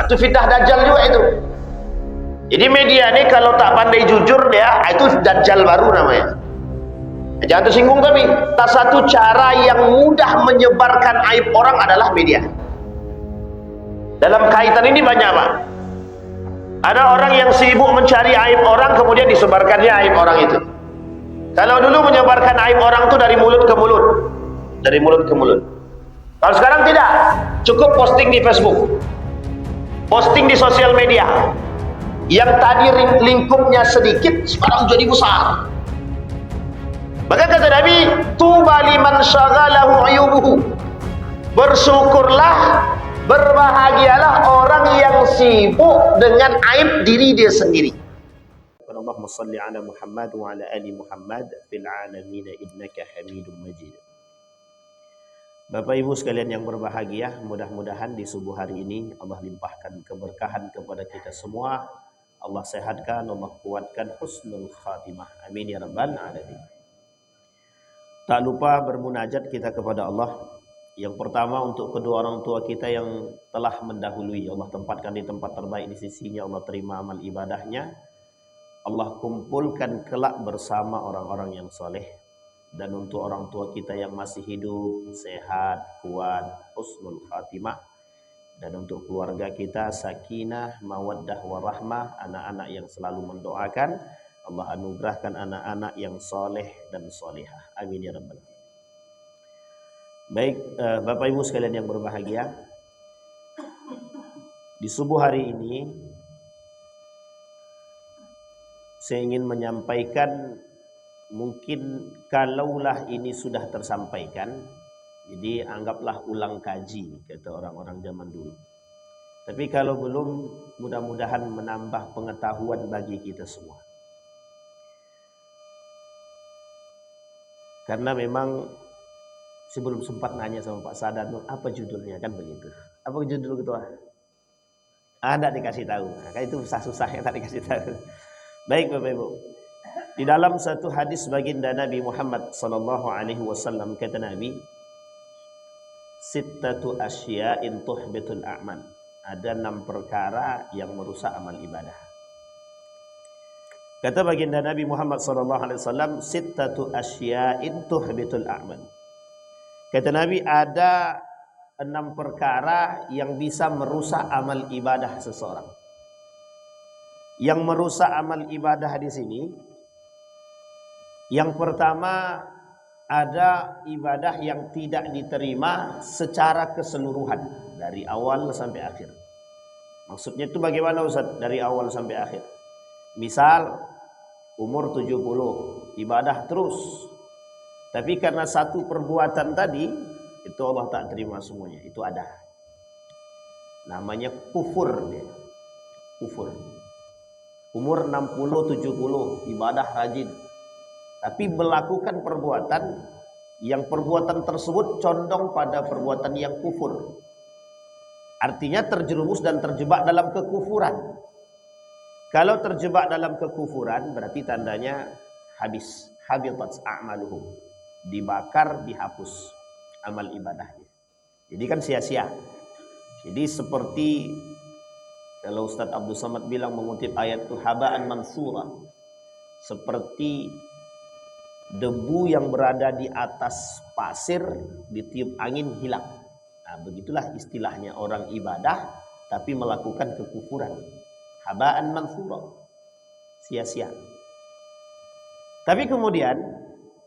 Itu fitnah dajjal juga itu. Jadi media ini kalau tak pandai jujur dia, itu dajjal baru namanya. Jangan tersinggung tapi salah satu cara yang mudah menyebarkan aib orang adalah media. Dalam kaitan ini banyak Pak. Ada orang yang sibuk mencari aib orang, kemudian disebarkannya aib orang itu. Kalau dulu menyebarkan aib orang itu dari mulut ke mulut, dari mulut ke mulut. Kalau sekarang tidak, cukup posting di Facebook, posting di sosial media. Yang tadi lingkupnya sedikit, sekarang jadi besar. Maka kata Nabi, tuba liman syaghalahu ayubuhu. Bersyukurlah, berbahagialah orang yang sibuk dengan aib diri dia sendiri. Allahumma salli ala Muhammad wa ala ali Muhammad fil alamin innaka Hamidum Majid. Bapak Ibu sekalian yang berbahagia, mudah-mudahan di subuh hari ini Allah limpahkan keberkahan kepada kita semua. Allah sehatkan, Allah kuatkan husnul khatimah. Amin ya rabbal alamin. Tak lupa bermunajat kita kepada Allah. Yang pertama untuk kedua orang tua kita yang telah mendahului, Allah tempatkan di tempat terbaik di sisinya, Allah terima amal ibadahnya. Allah kumpulkan kelak bersama orang-orang yang soleh. Dan untuk orang tua kita yang masih hidup, sehat, kuat, husnul khatimah. Dan untuk keluarga kita, sakinah, mawaddah, warahmah, anak-anak yang selalu mendoakan. Allah anugerahkan anak-anak yang soleh dan solehah. Amin ya rabbal alamin. Baik, Bapak Ibu sekalian yang berbahagia, di subuh hari ini saya ingin menyampaikan, mungkin kalaulah ini sudah tersampaikan, jadi anggaplah ulang kaji, kata orang-orang zaman dulu. Tapi kalau belum, mudah-mudahan menambah pengetahuan bagi kita semua. Karena memang sebelum sempat nanya sama Pak Sadan, apa judulnya, kan begitu. Apa judul ketua? Ada dikasih tahu. Nah, kan itu susah-susah yang tak dikasih tahu. Baik Bapak Ibu. Di dalam satu hadis baginda Nabi Muhammad sallallahu alaihi wasallam kata Nabi, sittatu asya'in tuhbitul a'mal. Ada 6 perkara yang merusak amal ibadah. Kata baginda Nabi Muhammad sallallahu alaihi wasallam, sittatu asya'in tuhbitul a'mal. Kata Nabi, ada 6 perkara yang bisa merusak amal ibadah seseorang. Yang merusak amal ibadah di sini, yang pertama, ada ibadah yang tidak diterima secara keseluruhan dari awal sampai akhir. Maksudnya itu bagaimana Ustaz? Dari awal sampai akhir. Misal umur 70, ibadah terus. Tapi karena satu perbuatan tadi, itu Allah tak terima semuanya. Itu ada. Namanya kufur dia. Kufur. Umur 60, 70, ibadah rajin. Tapi melakukan perbuatan yang perbuatan tersebut condong pada perbuatan yang kufur. Artinya terjerumus dan terjebak dalam kekufuran. Kalau terjebak dalam kekufuran berarti tandanya habis. Habitat a'maluhum. Dibakar, dihapus amal ibadahnya. Jadi kan sia-sia. Jadi seperti kalau Ustaz Abdul Samad bilang mengutip ayat itu haba'an mansura. Seperti debu yang berada di atas pasir ditiup angin hilang. Nah, begitulah istilahnya orang ibadah tapi melakukan kekufuran. Haba'an mansura. Sia-sia. Tapi kemudian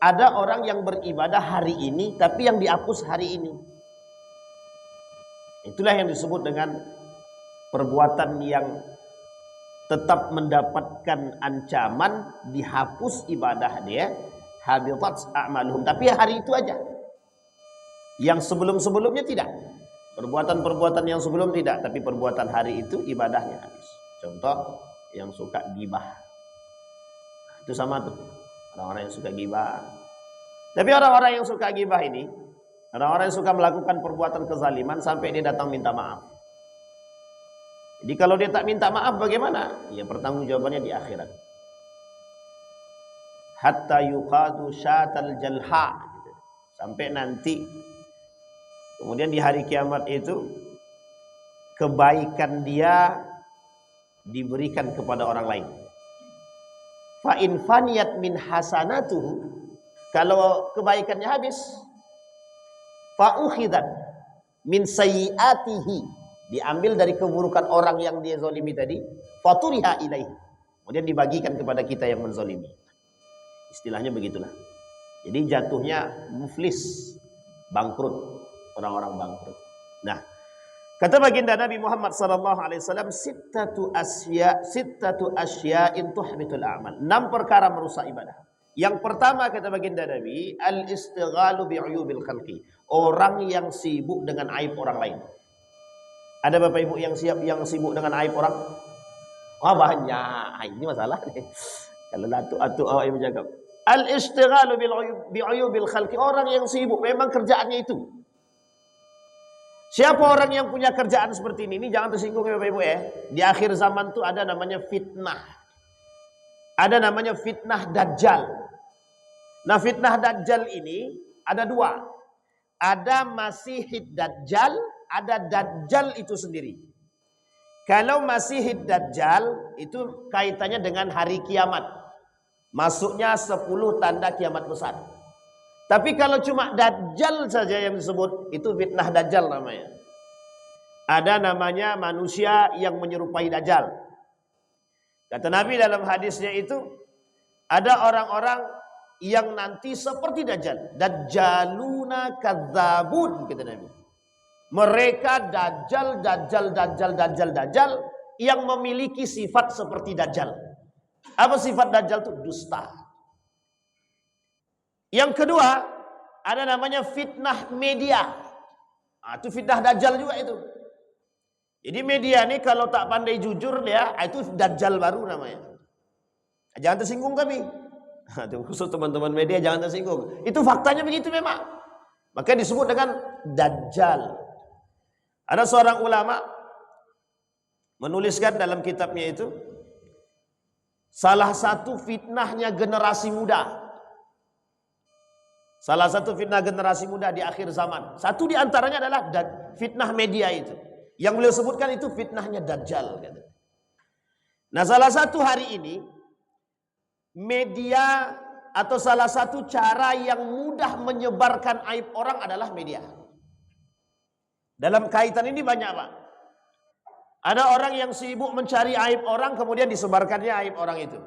ada orang yang beribadah hari ini tapi yang dihapus hari ini. Itulah yang disebut dengan perbuatan yang tetap mendapatkan ancaman, dihapus ibadah dia, habitat a'maluhum, tapi hari itu aja. Yang sebelum-sebelumnya tidak. Perbuatan-perbuatan yang sebelum tidak, tapi perbuatan hari itu ibadahnya habis. Contoh yang suka gibah. Nah, itu sama tuh. Orang-orang yang suka gibah. Tapi orang-orang yang suka gibah ini, orang-orang yang suka melakukan perbuatan kezaliman sampai dia datang minta maaf. Jadi kalau dia tak minta maaf bagaimana? Ya pertanggungjawabannya di akhirat. Hatta yuqadu syatal jalha. Sampai nanti kemudian di hari kiamat itu kebaikan dia diberikan kepada orang lain. Fa in faniyat min hasanatuhu, kalau kebaikannya habis, fa ukhidat min sayyiatihi, diambil dari keburukan orang yang dia zalimi tadi, faturiha ilaihi, kemudian dibagikan kepada kita yang menzalimi. Istilahnya begitulah. Jadi jatuhnya muflis, bangkrut, orang-orang bangkrut. Nah, kata baginda Nabi Muhammad SAW, sittatu asya'in tuhbitul a'mal. 6 perkara merusak ibadah. Yang pertama kata baginda Nabi, al-istighalu bi'uyubil khalqi. Orang yang sibuk dengan aib orang lain. Ada Bapak Ibu yang sibuk dengan aib orang? Wah, banyak. Ini masalah nih. Kalau atu awak yang bercakap. Al-istighalu bi'uyubil khalqi. Orang yang sibuk, memang kerjaannya itu. Siapa orang yang punya kerjaan seperti ini jangan tersinggung ya Bapak Ibu ya. Di akhir zaman tuh ada namanya fitnah. Ada namanya fitnah Dajjal. Nah, fitnah Dajjal ini ada 2. Ada Masihid Dajjal, ada Dajjal itu sendiri. Kalau Masihid Dajjal itu kaitannya dengan hari kiamat. Masuknya 10 tanda kiamat besar. Tapi kalau cuma Dajjal saja yang disebut, itu fitnah Dajjal namanya. Ada namanya manusia yang menyerupai Dajjal. Kata Nabi dalam hadisnya itu, ada orang-orang yang nanti seperti Dajjal. Dajjaluna kadzabun, kata Nabi. Mereka Dajjal yang memiliki sifat seperti Dajjal. Apa sifat Dajjal itu? Dusta. Yang kedua, ada namanya fitnah media. Nah, itu fitnah Dajjal juga itu. Jadi media ini kalau tak pandai jujur dia, itu Dajjal baru namanya. Jangan tersinggung kami. Khusus teman-teman media jangan tersinggung. Itu faktanya begitu memang. Maka disebut dengan Dajjal. Ada seorang ulama menuliskan dalam kitabnya itu, salah satu fitnahnya generasi muda. Salah satu fitnah generasi muda di akhir zaman. Satu di antaranya adalah fitnah media itu. Yang beliau sebutkan itu fitnahnya Dajjal. Nah, salah satu hari ini, media atau salah satu cara yang mudah menyebarkan aib orang adalah media. Dalam kaitan ini banyak Pak. Ada orang yang sibuk mencari aib orang, kemudian disebarkannya aib orang itu.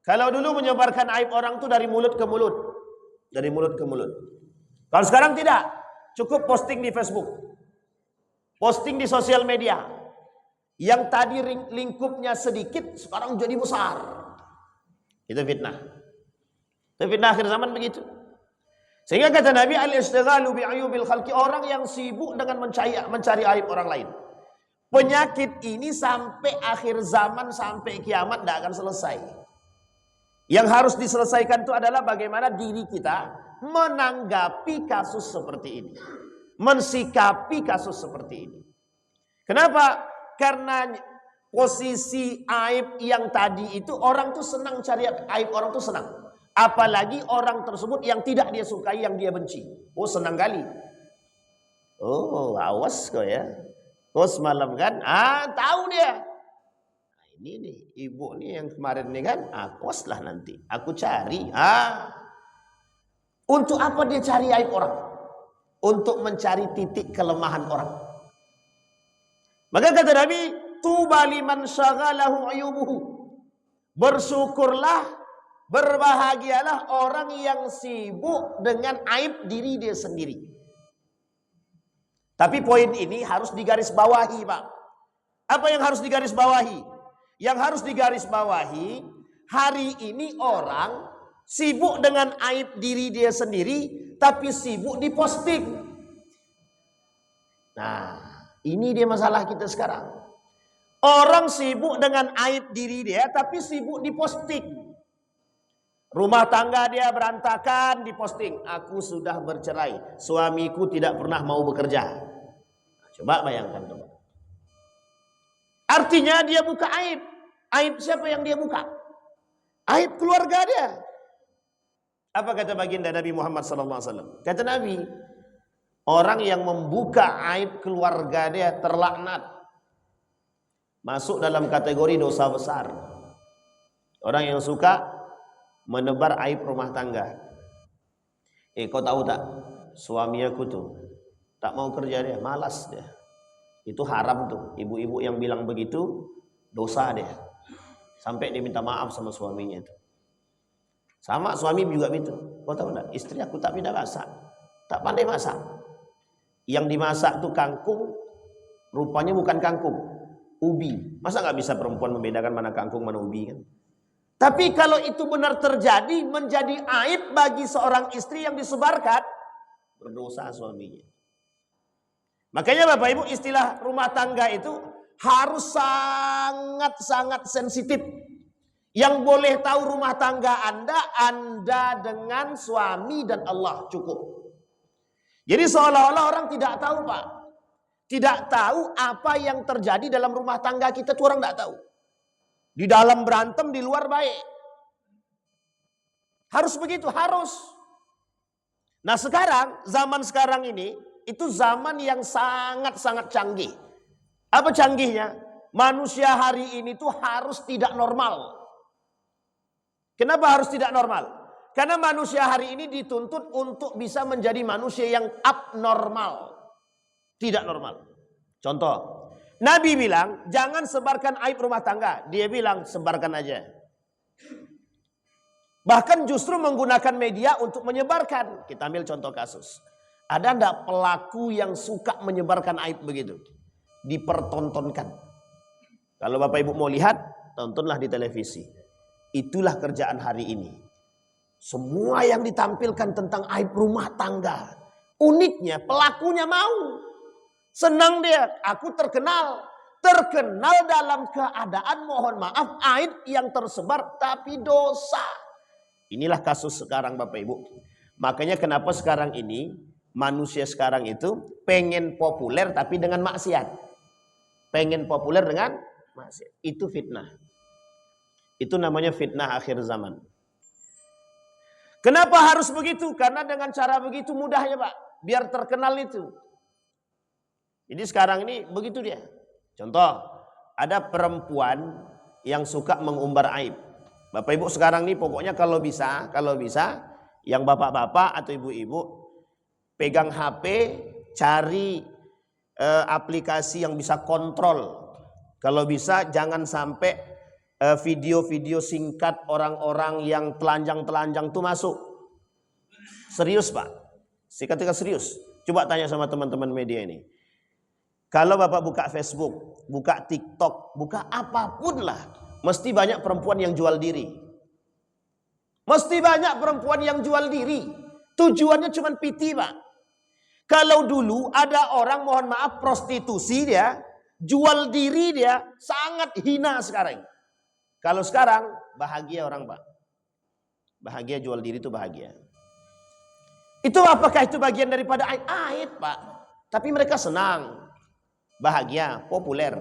Kalau dulu menyebarkan aib orang itu dari mulut ke mulut. Dari mulut ke mulut. Kalau sekarang tidak, cukup posting di Facebook, posting di sosial media. Yang tadi lingkupnya sedikit, sekarang jadi besar. Itu fitnah. Itu fitnah akhir zaman begitu. Sehingga kata Nabi, al-istighalu bi'uyubil khalqi, orang yang sibuk dengan mencari aib orang lain. Penyakit ini sampai akhir zaman, sampai kiamat tidak akan selesai. Yang harus diselesaikan itu adalah bagaimana diri kita menanggapi kasus seperti ini. Mensikapi kasus seperti ini. Kenapa? Karena posisi aib yang tadi itu, orang tuh senang cari aib orang tuh senang. Apalagi orang tersebut yang tidak dia sukai, yang dia benci. Oh, senang kali. Oh, awas kok ya. Oh, semalam kan? Tahu dia. Ini nih, ibu nih yang kemarin nih kan, awas lah nanti. Aku cari. Untuk apa dia cari aib orang? Untuk mencari titik kelemahan orang. Maka kata Nabi, tuba liman syaghalahu ayubuhu. Bersyukurlah, berbahagialah orang yang sibuk dengan aib diri dia sendiri. Tapi poin ini harus digarisbawahi, Pak. Apa yang harus digarisbawahi? Yang harus digarisbawahi, hari ini orang sibuk dengan aib diri dia sendiri, tapi sibuk diposting. Nah, ini dia masalah kita sekarang. Orang sibuk dengan aib diri dia, tapi sibuk diposting. Rumah tangga dia berantakan, diposting. Aku sudah bercerai, suamiku tidak pernah mau bekerja. Coba bayangkan coba. Artinya dia buka aib. Aib siapa yang dia buka? Aib keluarga dia. Apa kata baginda Nabi Muhammad SAW? Kata Nabi, orang yang membuka aib keluarga dia terlaknat. masuk dalam kategori dosa besar. Orang yang suka menebar aib rumah tangga. Kau tahu tak, suami aku tuh tak mau kerja, dia malas dia. Itu haram tuh. Ibu-ibu yang bilang begitu dosa dia. Sampai dia minta maaf sama suaminya itu. Sama suami juga begitu. Kau tahu tak, istri aku tak pindah masak, tak pandai masak. Yang dimasak tuh kangkung, rupanya bukan kangkung, ubi. Masa nggak bisa perempuan membedakan mana kangkung mana ubi kan? Tapi kalau itu benar terjadi, menjadi aib bagi seorang istri yang disebarkan, berdosa suaminya. Makanya Bapak Ibu, istilah rumah tangga itu harus sangat-sangat sensitif. Yang boleh tahu rumah tangga Anda dengan suami dan Allah, cukup. Jadi seolah-olah orang tidak tahu, Pak. Tidak tahu apa yang terjadi dalam rumah tangga kita, tuh orang tidak tahu. Di dalam berantem, di luar baik. Harus begitu, harus. Nah sekarang, zaman sekarang ini, itu zaman yang sangat-sangat canggih. Apa canggihnya? Manusia hari ini tuh harus tidak normal. Kenapa harus tidak normal? Karena manusia hari ini dituntut untuk bisa menjadi manusia yang abnormal. Tidak normal. Contoh, Nabi bilang, jangan sebarkan aib rumah tangga. Dia bilang, sebarkan aja. Bahkan justru menggunakan media untuk menyebarkan. Kita ambil contoh kasus. Ada enggak pelaku yang suka menyebarkan aib begitu? Dipertontonkan. Kalau Bapak Ibu mau lihat, tontonlah di televisi. Itulah kerjaan hari ini. Semua yang ditampilkan tentang aib rumah tangga. Uniknya pelakunya mau. Senang dia, aku terkenal. Terkenal dalam keadaan mohon maaf aib yang tersebar tapi dosa. Inilah kasus sekarang Bapak Ibu. Makanya kenapa sekarang ini manusia sekarang itu pengen populer tapi dengan maksiat. Pengen populer dengan maksiat. Itu fitnah. Itu namanya fitnah akhir zaman. Kenapa harus begitu? Karena dengan cara begitu mudahnya Pak. Biar terkenal itu. Jadi sekarang ini begitu dia. Contoh, ada perempuan yang suka mengumbar aib. Bapak Ibu sekarang ini pokoknya kalau bisa yang bapak-bapak atau ibu-ibu pegang HP, cari aplikasi yang bisa kontrol. Kalau bisa jangan sampai video-video singkat orang-orang yang telanjang-telanjang itu masuk. Serius Pak. Ketika serius. Coba tanya sama teman-teman media ini. Kalau Bapak buka Facebook, buka TikTok, buka apapun lah. Mesti banyak perempuan yang jual diri. Mesti banyak perempuan yang jual diri. Tujuannya cuma piti Pak. Kalau dulu ada orang mohon maaf prostitusi dia, jual diri dia sangat hina sekarang. Kalau sekarang bahagia orang Pak. Bahagia jual diri itu bahagia. Itu apakah itu bagian daripada aib? Aib Pak. Tapi mereka senang. Bahagia, populer.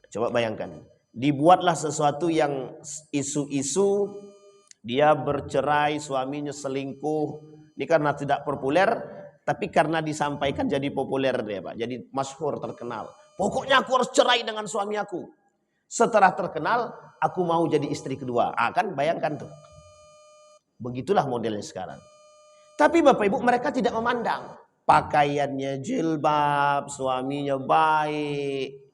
Coba bayangkan. Dibuatlah sesuatu yang isu-isu. Dia bercerai, suaminya selingkuh. Ini karena tidak populer. Tapi karena disampaikan jadi populer dia Pak. Jadi masyhur, terkenal. Pokoknya aku harus cerai dengan suami aku. Setelah terkenal, aku mau jadi istri kedua. Kan bayangkan tuh. Begitulah modelnya sekarang. Tapi Bapak Ibu mereka tidak memandang. Pakaiannya jilbab, suaminya baik.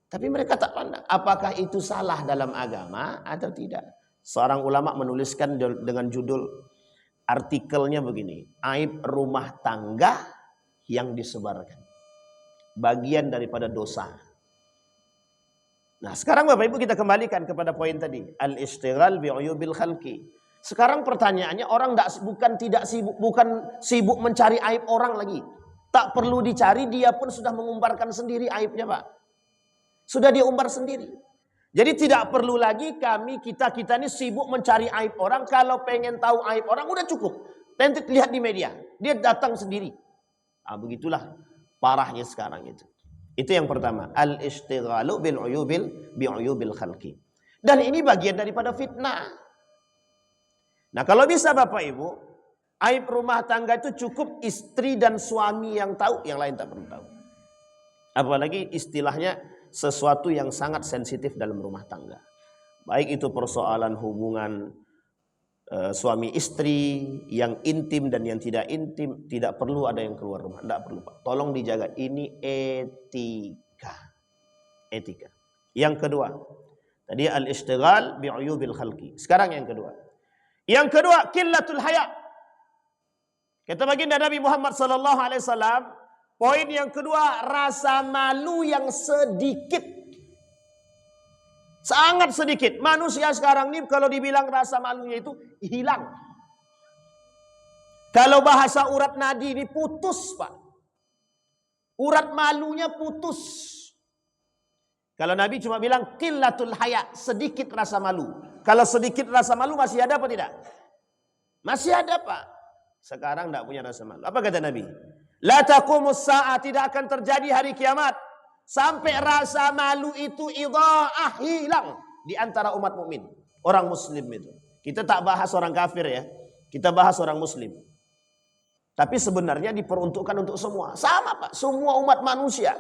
Tapi mereka tak pandang. Apakah itu salah dalam agama atau tidak? Seorang ulama menuliskan dengan judul artikelnya begini. Aib rumah tangga yang disebarkan. Bagian daripada dosa. Nah sekarang Bapak Ibu kita kembalikan kepada poin tadi. Al-ishtighal bi'uyubil khalqi. Sekarang pertanyaannya orang bukan sibuk mencari aib orang lagi. Tak perlu dicari, dia pun sudah mengumbarkan sendiri aibnya Pak. Sudah dia umbar sendiri. Jadi tidak perlu lagi kita ini sibuk mencari aib orang. Kalau pengen tahu aib orang udah cukup. Nanti lihat di media. Dia datang sendiri. Begitulah parahnya sekarang itu. Itu yang pertama. Al-ishtighalu bi'uyubil khalqi. Dan ini bagian daripada fitnah. Nah kalau bisa Bapak Ibu, aib rumah tangga itu cukup istri dan suami yang tahu, yang lain tak perlu tahu. Apalagi istilahnya sesuatu yang sangat sensitif dalam rumah tangga. Baik itu persoalan hubungan suami istri yang intim dan yang tidak intim, tidak perlu ada yang keluar rumah, tidak perlu Pak. Tolong dijaga, ini etika. Etika. Yang kedua, tadi al-ishtighal bi'uyubil khalqi. Sekarang yang kedua. Yang kedua, qillatul haya. Kata baginda Nabi Muhammad sallallahu alaihi wasallam, poin yang kedua, rasa malu yang sedikit. Sangat sedikit. Manusia sekarang ini kalau dibilang rasa malunya itu hilang. Kalau bahasa urat nadi ini putus, Pak. Urat malunya putus. Kalau Nabi cuma bilang qillatul haya, sedikit rasa malu. Kalau sedikit rasa malu masih ada apa tidak? Masih ada, Pak. Sekarang tidak punya rasa malu. Apa kata Nabi? La taqumus sa'ah, tidak akan terjadi hari kiamat sampai rasa malu itu idha'ah, hilang di antara umat mukmin, orang muslim itu. Kita tak bahas orang kafir ya. Kita bahas orang muslim. Tapi sebenarnya diperuntukkan untuk semua. Sama Pak, semua umat manusia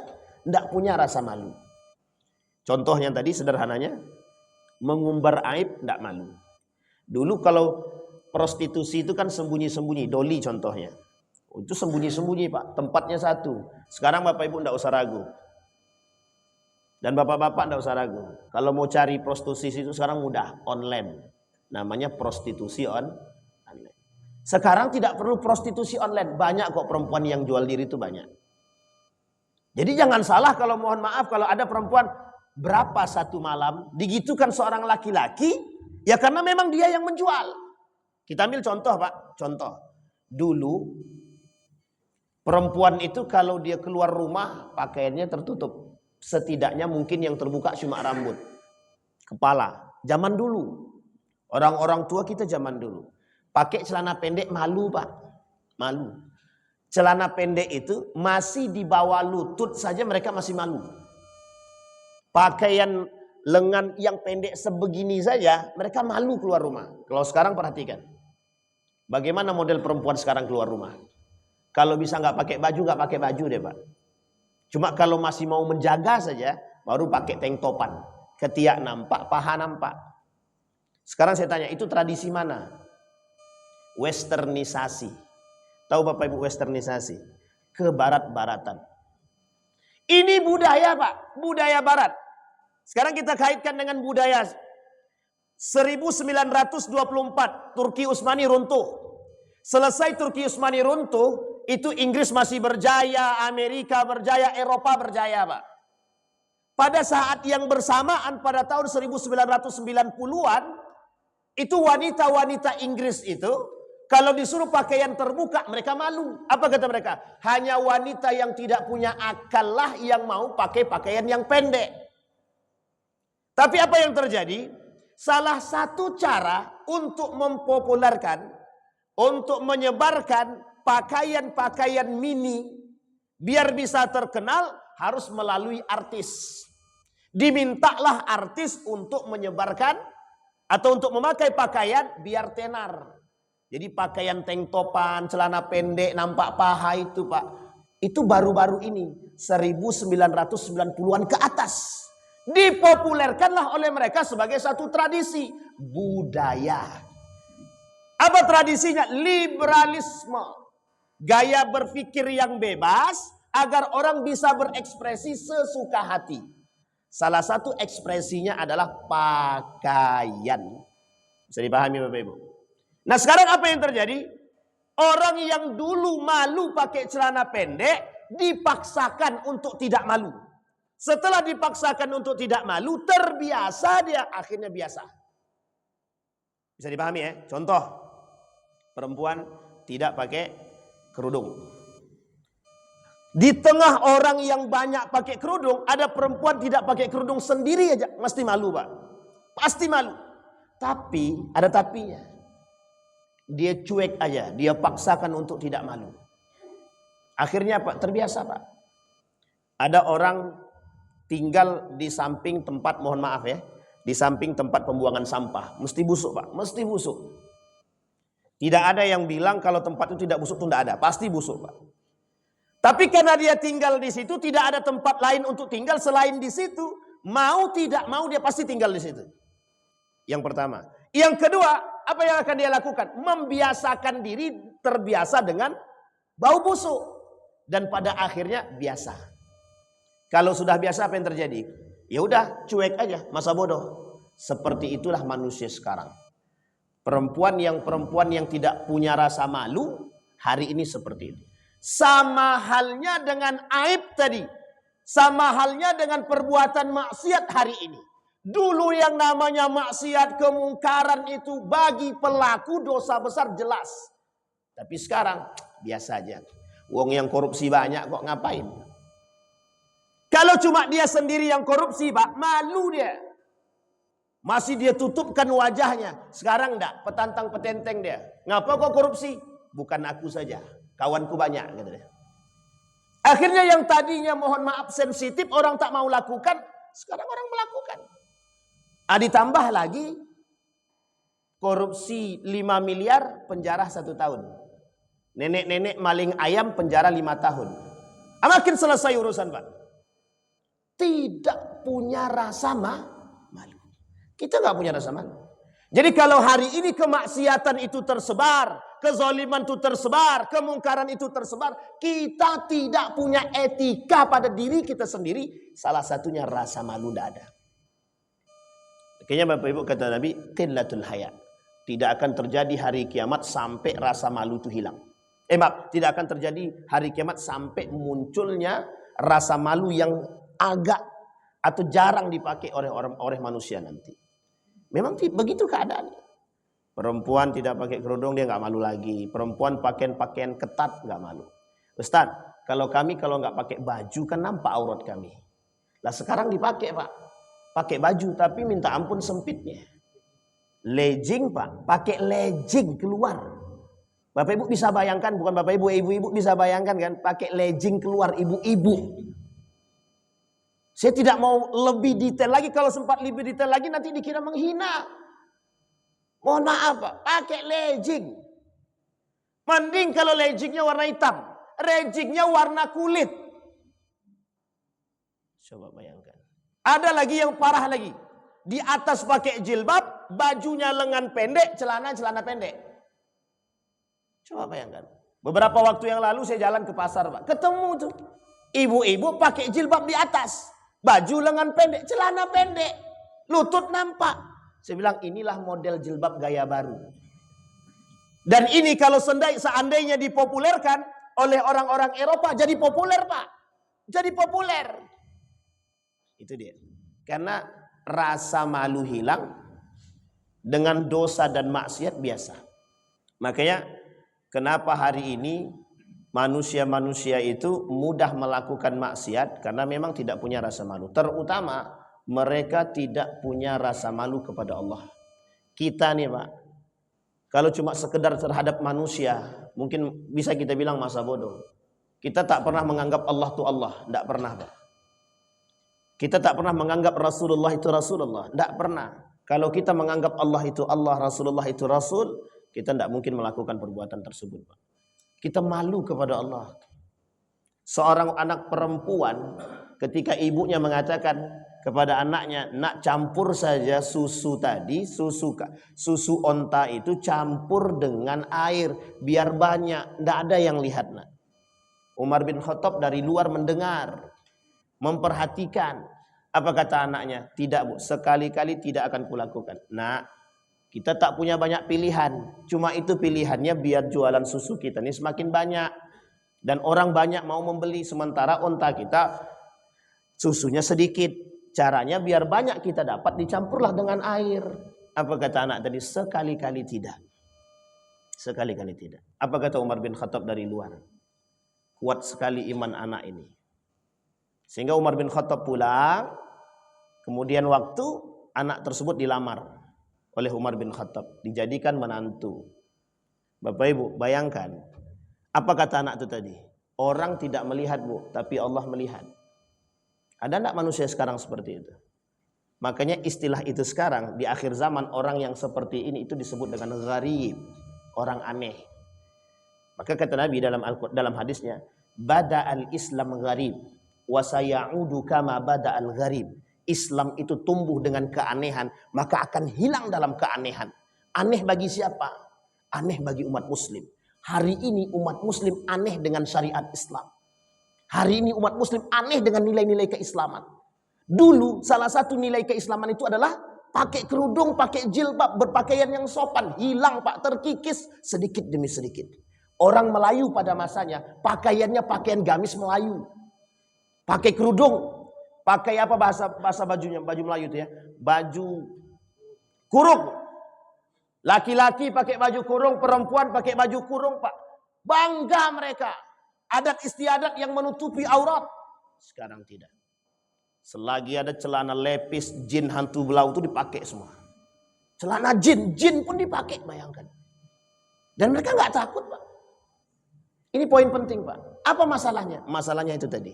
tidak punya rasa malu. Contohnya tadi sederhananya, mengumbar aib tidak malu. Dulu kalau prostitusi itu kan sembunyi-sembunyi, doli contohnya. Itu sembunyi-sembunyi Pak, tempatnya satu. Sekarang Bapak Ibu tidak usah ragu. Dan Bapak-Bapak tidak usah ragu. Kalau mau cari prostitusi itu sekarang mudah, online. Namanya prostitusi online. Sekarang tidak perlu prostitusi online, banyak kok perempuan yang jual diri itu banyak. Jadi jangan salah kalau mohon maaf kalau ada perempuan berapa satu malam digitukan seorang laki-laki, ya karena memang dia yang menjual. Kita ambil contoh Pak, contoh. Dulu perempuan itu kalau dia keluar rumah pakaiannya tertutup. Setidaknya mungkin yang terbuka cuma rambut, kepala. Zaman dulu. Orang-orang tua kita zaman dulu. Pakai celana pendek malu Pak. Malu. Celana pendek itu masih di bawah lutut saja mereka masih malu. Pakaian lengan yang pendek sebegini saja mereka malu keluar rumah. Kalau sekarang perhatikan. Bagaimana model perempuan sekarang keluar rumah? Kalau bisa nggak pakai baju deh Pak. Cuma kalau masih mau menjaga saja, baru pakai tank topan. Ketiak nampak, paha nampak. Sekarang saya tanya, itu tradisi mana? Westernisasi. Tahu Bapak Ibu westernisasi? Kebarat-baratan. Ini budaya Pak, budaya barat. Sekarang kita kaitkan dengan budaya 1924 Turki Utsmani runtuh. Selesai Turki Utsmani runtuh, itu Inggris masih berjaya, Amerika berjaya, Eropa berjaya Pak. Pada saat yang bersamaan pada tahun 1990-an, itu wanita-wanita Inggris itu kalau disuruh pakaian terbuka mereka malu. Apa kata mereka? Hanya wanita yang tidak punya akal lah yang mau pakai pakaian yang pendek. Tapi apa yang terjadi? Salah satu cara untuk mempopulerkan, untuk menyebarkan pakaian-pakaian mini biar bisa terkenal harus melalui artis. Dimintalah artis untuk menyebarkan atau untuk memakai pakaian biar tenar. Jadi pakaian tank topan, celana pendek, nampak paha itu Pak. Itu baru-baru ini 1990-an ke atas. Dipopulerkanlah oleh mereka sebagai satu tradisi budaya. Apa tradisinya? Liberalisme. Gaya berpikir yang bebas agar orang bisa berekspresi sesuka hati. Salah satu ekspresinya adalah pakaian. Bisa dipahami Bapak Ibu? Nah sekarang apa yang terjadi? Orang yang dulu malu pakai celana pendek dipaksakan untuk tidak malu. Setelah dipaksakan untuk tidak malu, terbiasa dia, akhirnya biasa. Bisa dipahami ya? Contoh, perempuan tidak pakai kerudung. Di tengah orang yang banyak pakai kerudung, ada perempuan tidak pakai kerudung sendiri aja, mesti malu Pak. Pasti malu. Tapi, ada tapinya. Dia cuek aja, dia paksakan untuk tidak malu. Akhirnya Pak, terbiasa Pak. Ada orang tinggal di samping tempat, mohon maaf ya, di samping tempat pembuangan sampah. Mesti busuk Pak, mesti busuk. Tidak ada yang bilang kalau tempat itu tidak busuk itu tidak ada, pasti busuk Pak. Tapi karena dia tinggal di situ, tidak ada tempat lain untuk tinggal selain di situ. Mau tidak mau dia pasti tinggal di situ. Yang pertama. Yang kedua, apa yang akan dia lakukan? Membiasakan diri terbiasa dengan bau busuk. Dan pada akhirnya biasa. Kalau sudah biasa apa yang terjadi? Ya udah, cuek aja, masa bodoh. Seperti itulah manusia sekarang. Perempuan yang tidak punya rasa malu hari ini seperti itu. Sama halnya dengan aib tadi. Sama halnya dengan perbuatan maksiat hari ini. Dulu yang namanya maksiat, kemungkaran itu bagi pelaku dosa besar jelas. Tapi sekarang biasa aja. Wong yang korupsi banyak kok ngapain? Kalau cuma dia sendiri yang korupsi, Pak, malu dia. Masih dia tutupkan wajahnya. Sekarang enggak, petantang petenteng dia. Ngapa kok korupsi? Bukan aku saja. Kawanku banyak, gitu deh. Akhirnya yang tadinya mohon maaf sensitif, orang tak mau lakukan, sekarang orang melakukan. Ditambah lagi, korupsi 5 miliar, penjara 1 tahun. Nenek-nenek maling ayam, penjara 5 tahun. Makin selesai urusan, Pak. Tidak punya rasa malu. Kita nggak punya rasa malu. Jadi kalau hari ini kemaksiatan itu tersebar, kezaliman itu tersebar, kemungkaran itu tersebar, kita tidak punya etika pada diri kita sendiri. Salah satunya rasa malu tidak ada. Kayaknya Bapak Ibu kata Nabi, qillatul haya. Tidak akan terjadi hari kiamat sampai rasa malu itu hilang. Maaf, tidak akan terjadi hari kiamat sampai munculnya rasa malu yang agak atau jarang dipakai oleh manusia nanti. Memang begitu keadaannya. Perempuan tidak pakai kerudung dia nggak malu lagi. Perempuan pakaian ketat nggak malu. Ustaz, kalau nggak pakai baju kan nampak aurat kami. Lah sekarang dipakai, Pak. Pakai baju tapi minta ampun sempitnya. Legging, Pak. Pakai legging keluar. Bapak Ibu bisa bayangkan, bukan Bapak Ibu, ibu-ibu bisa bayangkan kan, pakai legging keluar ibu-ibu. Saya tidak mau lebih detail lagi, kalau sempat lebih detail lagi nanti dikira menghina. Mohon maaf, Pak, pakai legging. Mending kalau leggingnya warna hitam, leggingnya warna kulit. Coba bayangkan. Ada lagi yang parah lagi. Di atas pakai jilbab, bajunya lengan pendek, celana pendek. Coba bayangkan. Beberapa waktu yang lalu saya jalan ke pasar, Pak. Ketemu tuh ibu-ibu pakai jilbab di atas. Baju lengan pendek, celana pendek. Lutut nampak. Saya bilang inilah model jilbab gaya baru. Dan ini kalau seandainya dipopulerkan oleh orang-orang Eropa, jadi populer, Pak. Jadi populer. Itu dia. Karena rasa malu hilang dengan dosa dan maksiat biasa. Makanya kenapa hari ini manusia-manusia itu mudah melakukan maksiat karena memang tidak punya rasa malu. Terutama mereka tidak punya rasa malu kepada Allah. Kita nih, Pak, kalau cuma sekedar terhadap manusia, mungkin bisa kita bilang masa bodoh. Kita tak pernah menganggap Allah itu Allah, tidak pernah, Pak. Kita tak pernah menganggap Rasulullah itu Rasulullah, tidak pernah. Kalau kita menganggap Allah itu Allah, Rasulullah itu Rasul, kita tidak mungkin melakukan perbuatan tersebut, Pak. Kita malu kepada Allah. Seorang anak perempuan ketika ibunya mengatakan kepada anaknya, nak campur saja susu tadi, susu onta itu campur dengan air biar banyak, tidak ada yang lihat, nak. Umar bin Khattab dari luar mendengar, memperhatikan. Apa kata anaknya? Tidak, Bu, sekali-kali tidak akan kulakukan. Nak, kita tak punya banyak pilihan. Cuma itu pilihannya biar jualan susu kita ini semakin banyak. Dan orang banyak mau membeli. Sementara onta kita susunya sedikit. Caranya biar banyak kita dapat, dicampurlah dengan air. Apa kata anak tadi? Sekali-kali tidak. Sekali-kali tidak. Apa kata Umar bin Khattab dari luar? Kuat sekali iman anak ini. Sehingga Umar bin Khattab pulang. Kemudian waktu anak tersebut dilamar oleh Umar bin Khattab, dijadikan menantu. Bapak Ibu bayangkan, apa kata anak itu tadi? Orang tidak melihat, Bu, tapi Allah melihat. Ada enggak manusia sekarang seperti itu? Makanya istilah itu sekarang di akhir zaman, orang yang seperti ini itu disebut dengan gharib, orang aneh. Maka kata Nabi dalam hadisnya, Bada'al Islam gharib wa sayaudu kama bada'al gharib. Islam itu tumbuh dengan keanehan, maka akan hilang dalam keanehan. Aneh bagi siapa? Aneh bagi umat muslim. Hari ini umat muslim aneh dengan syariat Islam. Hari ini umat muslim aneh dengan nilai-nilai keislaman. Dulu salah satu nilai keislaman itu adalah pakai kerudung, pakai jilbab, berpakaian yang sopan. Hilang Pak, terkikis sedikit demi sedikit. Orang Melayu pada masanya pakaiannya pakaian gamis Melayu. Pakai kerudung, pakai apa bahasa bajunya, baju Melayu itu ya, baju kurung. Laki-laki pakai baju kurung, perempuan pakai baju kurung Pak. Bangga mereka. Adat istiadat yang menutupi aurat. Sekarang tidak. Selagi ada celana lepis jin hantu belau itu dipakai semua. Celana jin pun dipakai, bayangkan. Dan mereka nggak takut Pak. Ini poin penting Pak. Apa masalahnya? Masalahnya itu tadi.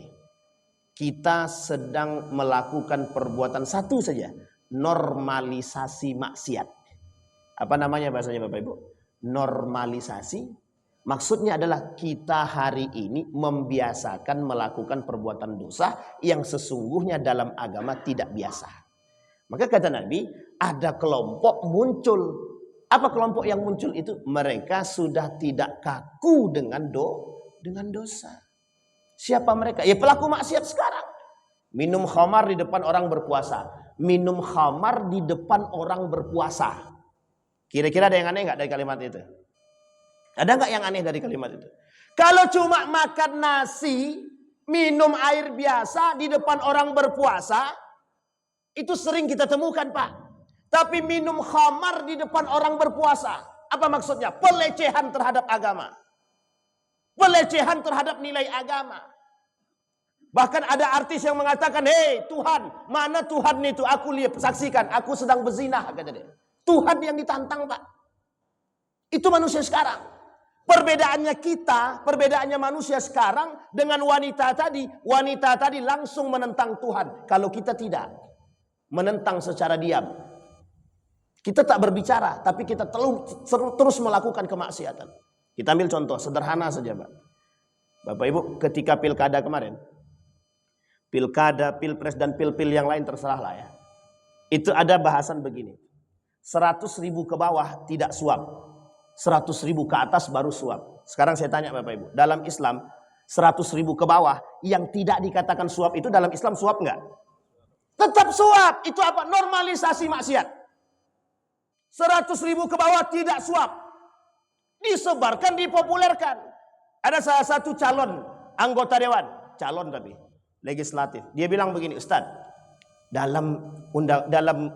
Kita sedang melakukan perbuatan satu saja. Normalisasi maksiat. Apa namanya bahasanya Bapak Ibu? Normalisasi. Maksudnya adalah kita hari ini membiasakan melakukan perbuatan dosa yang sesungguhnya dalam agama tidak biasa. Maka kata Nabi, ada kelompok muncul. Apa kelompok yang muncul itu? Mereka sudah tidak kaku dengan dosa. Siapa mereka? Ya pelaku maksiat sekarang. Minum khamar di depan orang berpuasa. Minum khamar di depan orang berpuasa. Kira-kira ada yang aneh nggak dari kalimat itu? Ada nggak yang aneh dari kalimat itu? Kalau cuma makan nasi, minum air biasa di depan orang berpuasa, itu sering kita temukan Pak. Tapi minum khamar di depan orang berpuasa, apa maksudnya? Pelecehan terhadap agama. Pelecehan terhadap nilai agama. Bahkan ada artis yang mengatakan, hei Tuhan, mana Tuhan itu? Aku lihat, saksikan, aku sedang berzinah, kata dia. Tuhan yang ditantang Pak. Itu manusia sekarang. Perbedaannya kita, perbedaannya manusia sekarang dengan wanita tadi langsung menentang Tuhan. Kalau kita tidak, menentang secara diam. Kita tak berbicara, tapi kita terus melakukan kemaksiatan. Kita ambil contoh sederhana saja Pak. Bapak Ibu, ketika pilkada kemarin, pilkada, pilpres dan pilpil yang lain terserahlah ya. Itu ada bahasan begini. 100.000 ke bawah tidak suap. 100.000 ke atas baru suap. Sekarang saya tanya Bapak Ibu, dalam Islam 100.000 ke bawah yang tidak dikatakan suap itu dalam Islam suap enggak? Tetap suap. Itu apa? Normalisasi maksiat. 100.000 ke bawah tidak suap. Disebarkan, dipopulerkan. Ada salah satu calon anggota dewan, calon tapi legislatif. Dia bilang begini, Ustaz, dalam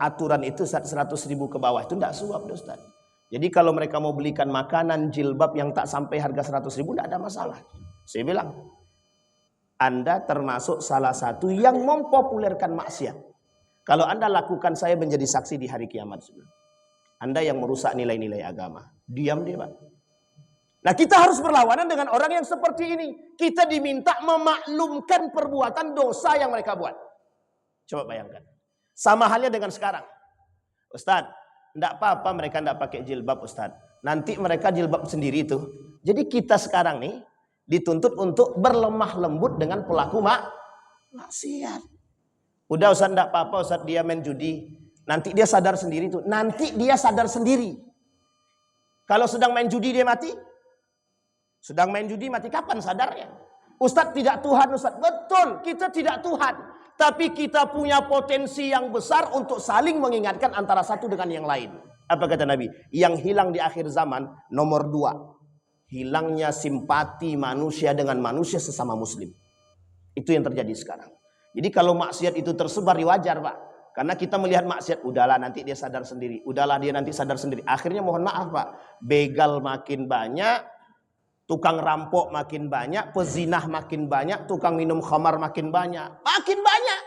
aturan itu 100.000 ke bawah itu enggak suap Ustaz. Jadi kalau mereka mau belikan makanan jilbab yang tak sampai harga 100.000 tidak ada masalah. Saya bilang, Anda termasuk salah satu yang mempopulerkan maksiat. Kalau Anda lakukan, saya menjadi saksi di hari kiamat. Anda yang merusak nilai-nilai agama. Diam dia Pak. Nah kita harus berlawanan dengan orang yang seperti ini. Kita diminta memaklumkan perbuatan dosa yang mereka buat. Coba bayangkan. Sama halnya dengan sekarang. Ustaz, tidak apa-apa mereka tidak pakai jilbab Ustaz. Nanti mereka jilbab sendiri itu. Jadi kita sekarang nih dituntut untuk berlemah lembut dengan pelaku maksiat. Udah Ustaz, tidak apa-apa Ustaz, dia main judi. Nanti dia sadar sendiri tuh. Nanti dia sadar sendiri. Kalau sedang main judi dia mati. Sedang main judi mati, kapan sadarnya? Ustaz tidak Tuhan Ustaz. Betul, kita tidak Tuhan. Tapi kita punya potensi yang besar untuk saling mengingatkan antara satu dengan yang lain. Apa kata Nabi? Yang hilang di akhir zaman nomor 2. Hilangnya simpati manusia dengan manusia sesama muslim. Itu yang terjadi sekarang. Jadi kalau maksiat itu tersebar wajar Pak. Karena kita melihat maksiat, udahlah nanti dia sadar sendiri. Udahlah dia nanti sadar sendiri. Akhirnya mohon maaf Pak. Begal makin banyak. Tukang rampok makin banyak, pezinah makin banyak, tukang minum khamar makin banyak. Makin banyak.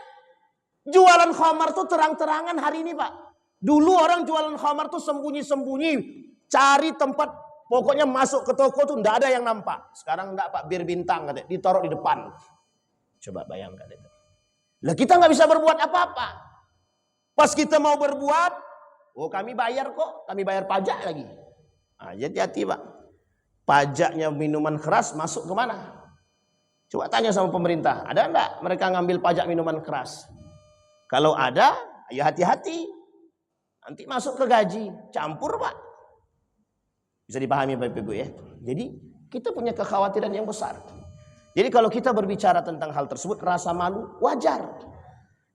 Jualan khamar tuh terang-terangan hari ini Pak. Dulu orang jualan khamar tuh sembunyi-sembunyi. Cari tempat, pokoknya masuk ke toko tuh enggak ada yang nampak. Sekarang enggak Pak, bir bintang katanya, ditaruh di depan. Coba bayangkan itu. Lah kita nggak bisa berbuat apa-apa. Pas kita mau berbuat, oh kami bayar kok, kami bayar pajak lagi. Nah, hati-hati Pak. Pajaknya minuman keras masuk ke mana? Coba tanya sama pemerintah, ada enggak mereka ngambil pajak minuman keras? Kalau ada, ya hati-hati. Nanti masuk ke gaji, campur Pak. Bisa dipahami Bapak Ibu ya. Jadi kita punya kekhawatiran yang besar. Jadi kalau kita berbicara tentang hal tersebut, rasa malu wajar.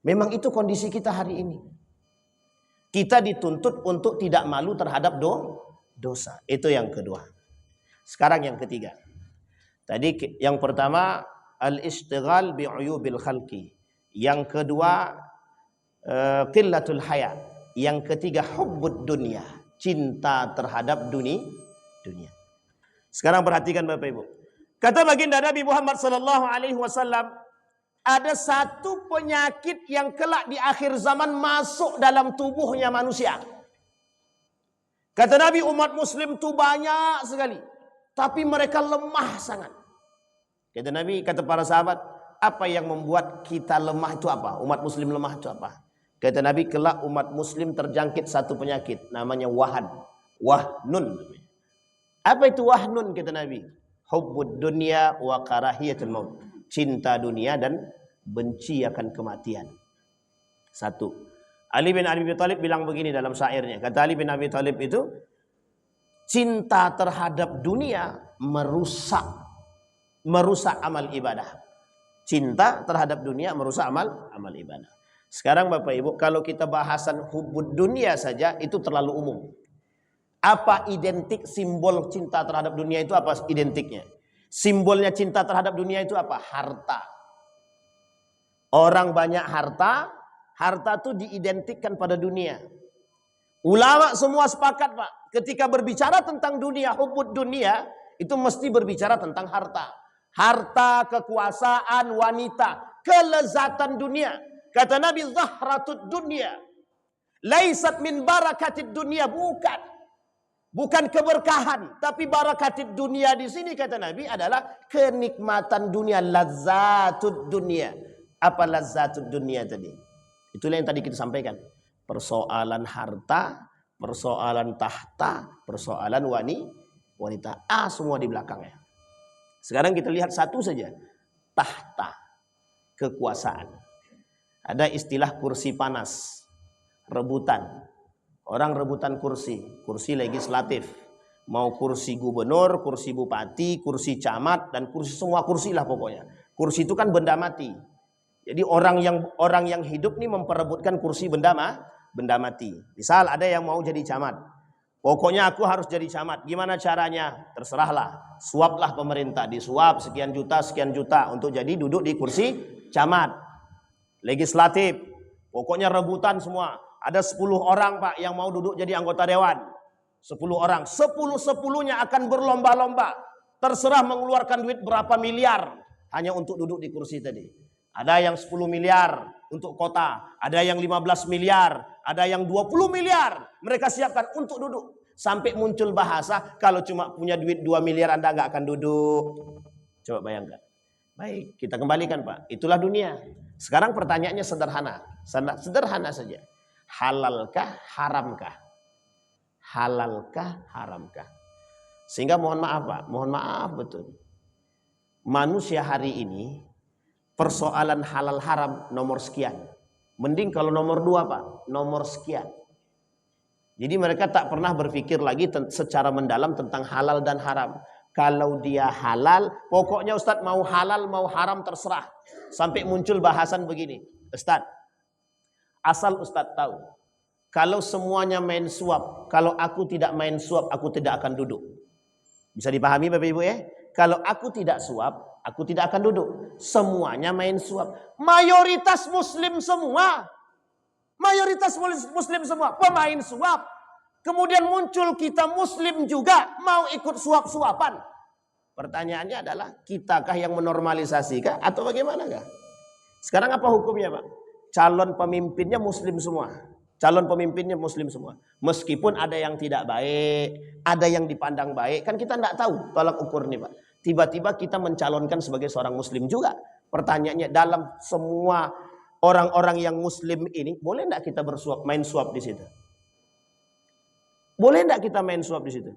Memang itu kondisi kita hari ini. Kita dituntut untuk tidak malu terhadap dosa. Itu yang kedua. Sekarang yang ketiga. Tadi yang pertama al-ishtighal bi'uyubil khalqi. Yang kedua qillatul haya. Yang ketiga hubbud dunya, cinta terhadap dunia. Sekarang perhatikan Bapak Ibu. Kata baginda Nabi Muhammad sallallahu alaihi wasallam, ada satu penyakit yang kelak di akhir zaman masuk dalam tubuhnya manusia. Kata Nabi, umat muslim itu banyak sekali, tapi mereka lemah sangat. Kata Nabi, kata para sahabat, apa yang membuat kita lemah itu apa? Umat muslim lemah itu apa? Kata Nabi, kelak umat muslim terjangkit satu penyakit, namanya wahnun. Apa itu wahnun kata Nabi? Hubbud dunya wa karahiyatul maut. Cinta dunia dan benci akan kematian. Satu. Ali bin Abi Thalib bilang begini dalam syairnya. Kata Ali bin Abi Thalib itu, cinta terhadap dunia merusak amal ibadah. Cinta terhadap dunia merusak amal ibadah. Sekarang Bapak Ibu, kalau kita bahasan hubbud dunia saja itu terlalu umum. Apa identik simbol cinta terhadap dunia itu, apa identiknya? Simbolnya cinta terhadap dunia itu apa? Harta. Orang banyak harta itu diidentikan pada dunia. Ulama semua sepakat Pak, ketika berbicara tentang dunia, hubbud dunia, itu mesti berbicara tentang harta. Harta, kekuasaan, wanita, kelezatan dunia. Kata Nabi, zahratud dunia laisat min barakatid dunia. Bukan keberkahan, tapi barakatid dunia di sini kata Nabi adalah kenikmatan dunia, lazzatud dunia. Apa lazzatud dunia tadi? Itulah yang tadi kita sampaikan. Persoalan harta, persoalan tahta, persoalan wanita. Semua di belakangnya. Sekarang kita lihat satu saja. Tahta, kekuasaan. Ada istilah kursi panas, rebutan. Orang rebutan kursi legislatif. Mau kursi gubernur, kursi bupati, kursi camat, dan kursi, semua kursi lah pokoknya. Kursi itu kan benda mati. Jadi orang yang hidup nih memperebutkan kursi benda mati. Misal ada yang mau jadi camat. Pokoknya aku harus jadi camat. Gimana caranya? Terserahlah. Suaplah pemerintah. Disuap sekian juta untuk jadi duduk di kursi camat. Legislatif, pokoknya rebutan semua. Ada 10 orang Pak yang mau duduk jadi anggota dewan. 10 orang, 10-10-nya akan berlomba-lomba. Terserah mengeluarkan duit berapa miliar hanya untuk duduk di kursi tadi. Ada yang 10 miliar untuk kota, ada yang 15 miliar, ada yang 20 miliar. Mereka siapkan untuk duduk. Sampai muncul bahasa, kalau cuma punya duit 2 miliar Anda nggak akan duduk. Coba bayangkan. Baik, kita kembalikan Pak. Itulah dunia. Sekarang pertanyaannya sederhana. Sederhana saja. Halalkah, haramkah? Halalkah, haramkah? Sehingga mohon maaf Pak. Mohon maaf betul. Manusia hari ini persoalan halal haram nomor sekian. Mending kalau nomor 2 Pak. Nomor sekian. Jadi mereka tak pernah berpikir lagi secara mendalam tentang halal dan haram. Kalau dia halal, pokoknya Ustadz mau halal mau haram terserah. Sampai muncul bahasan begini. Ustadz, asal Ustadz tahu, kalau semuanya main suap, kalau aku tidak main suap, aku tidak akan duduk. Bisa dipahami Bapak Ibu ya? Kalau aku tidak suap, aku tidak akan duduk. Semuanya main suap. Mayoritas muslim semua. Mayoritas muslim semua pemain suap. Kemudian muncul kita muslim juga mau ikut suap-suapan. Pertanyaannya adalah, kitakah yang menormalisasi atau bagaimanakah? Sekarang apa hukumnya Pak? Calon pemimpinnya muslim semua. Calon pemimpinnya muslim semua. Meskipun ada yang tidak baik, ada yang dipandang baik. Kan kita tidak tahu tolak ukur nih Pak. Tiba-tiba kita mencalonkan sebagai seorang muslim juga. Pertanyaannya, dalam semua orang-orang yang muslim ini, boleh tidak kita main suap di situ? Boleh tidak kita main suap di situ?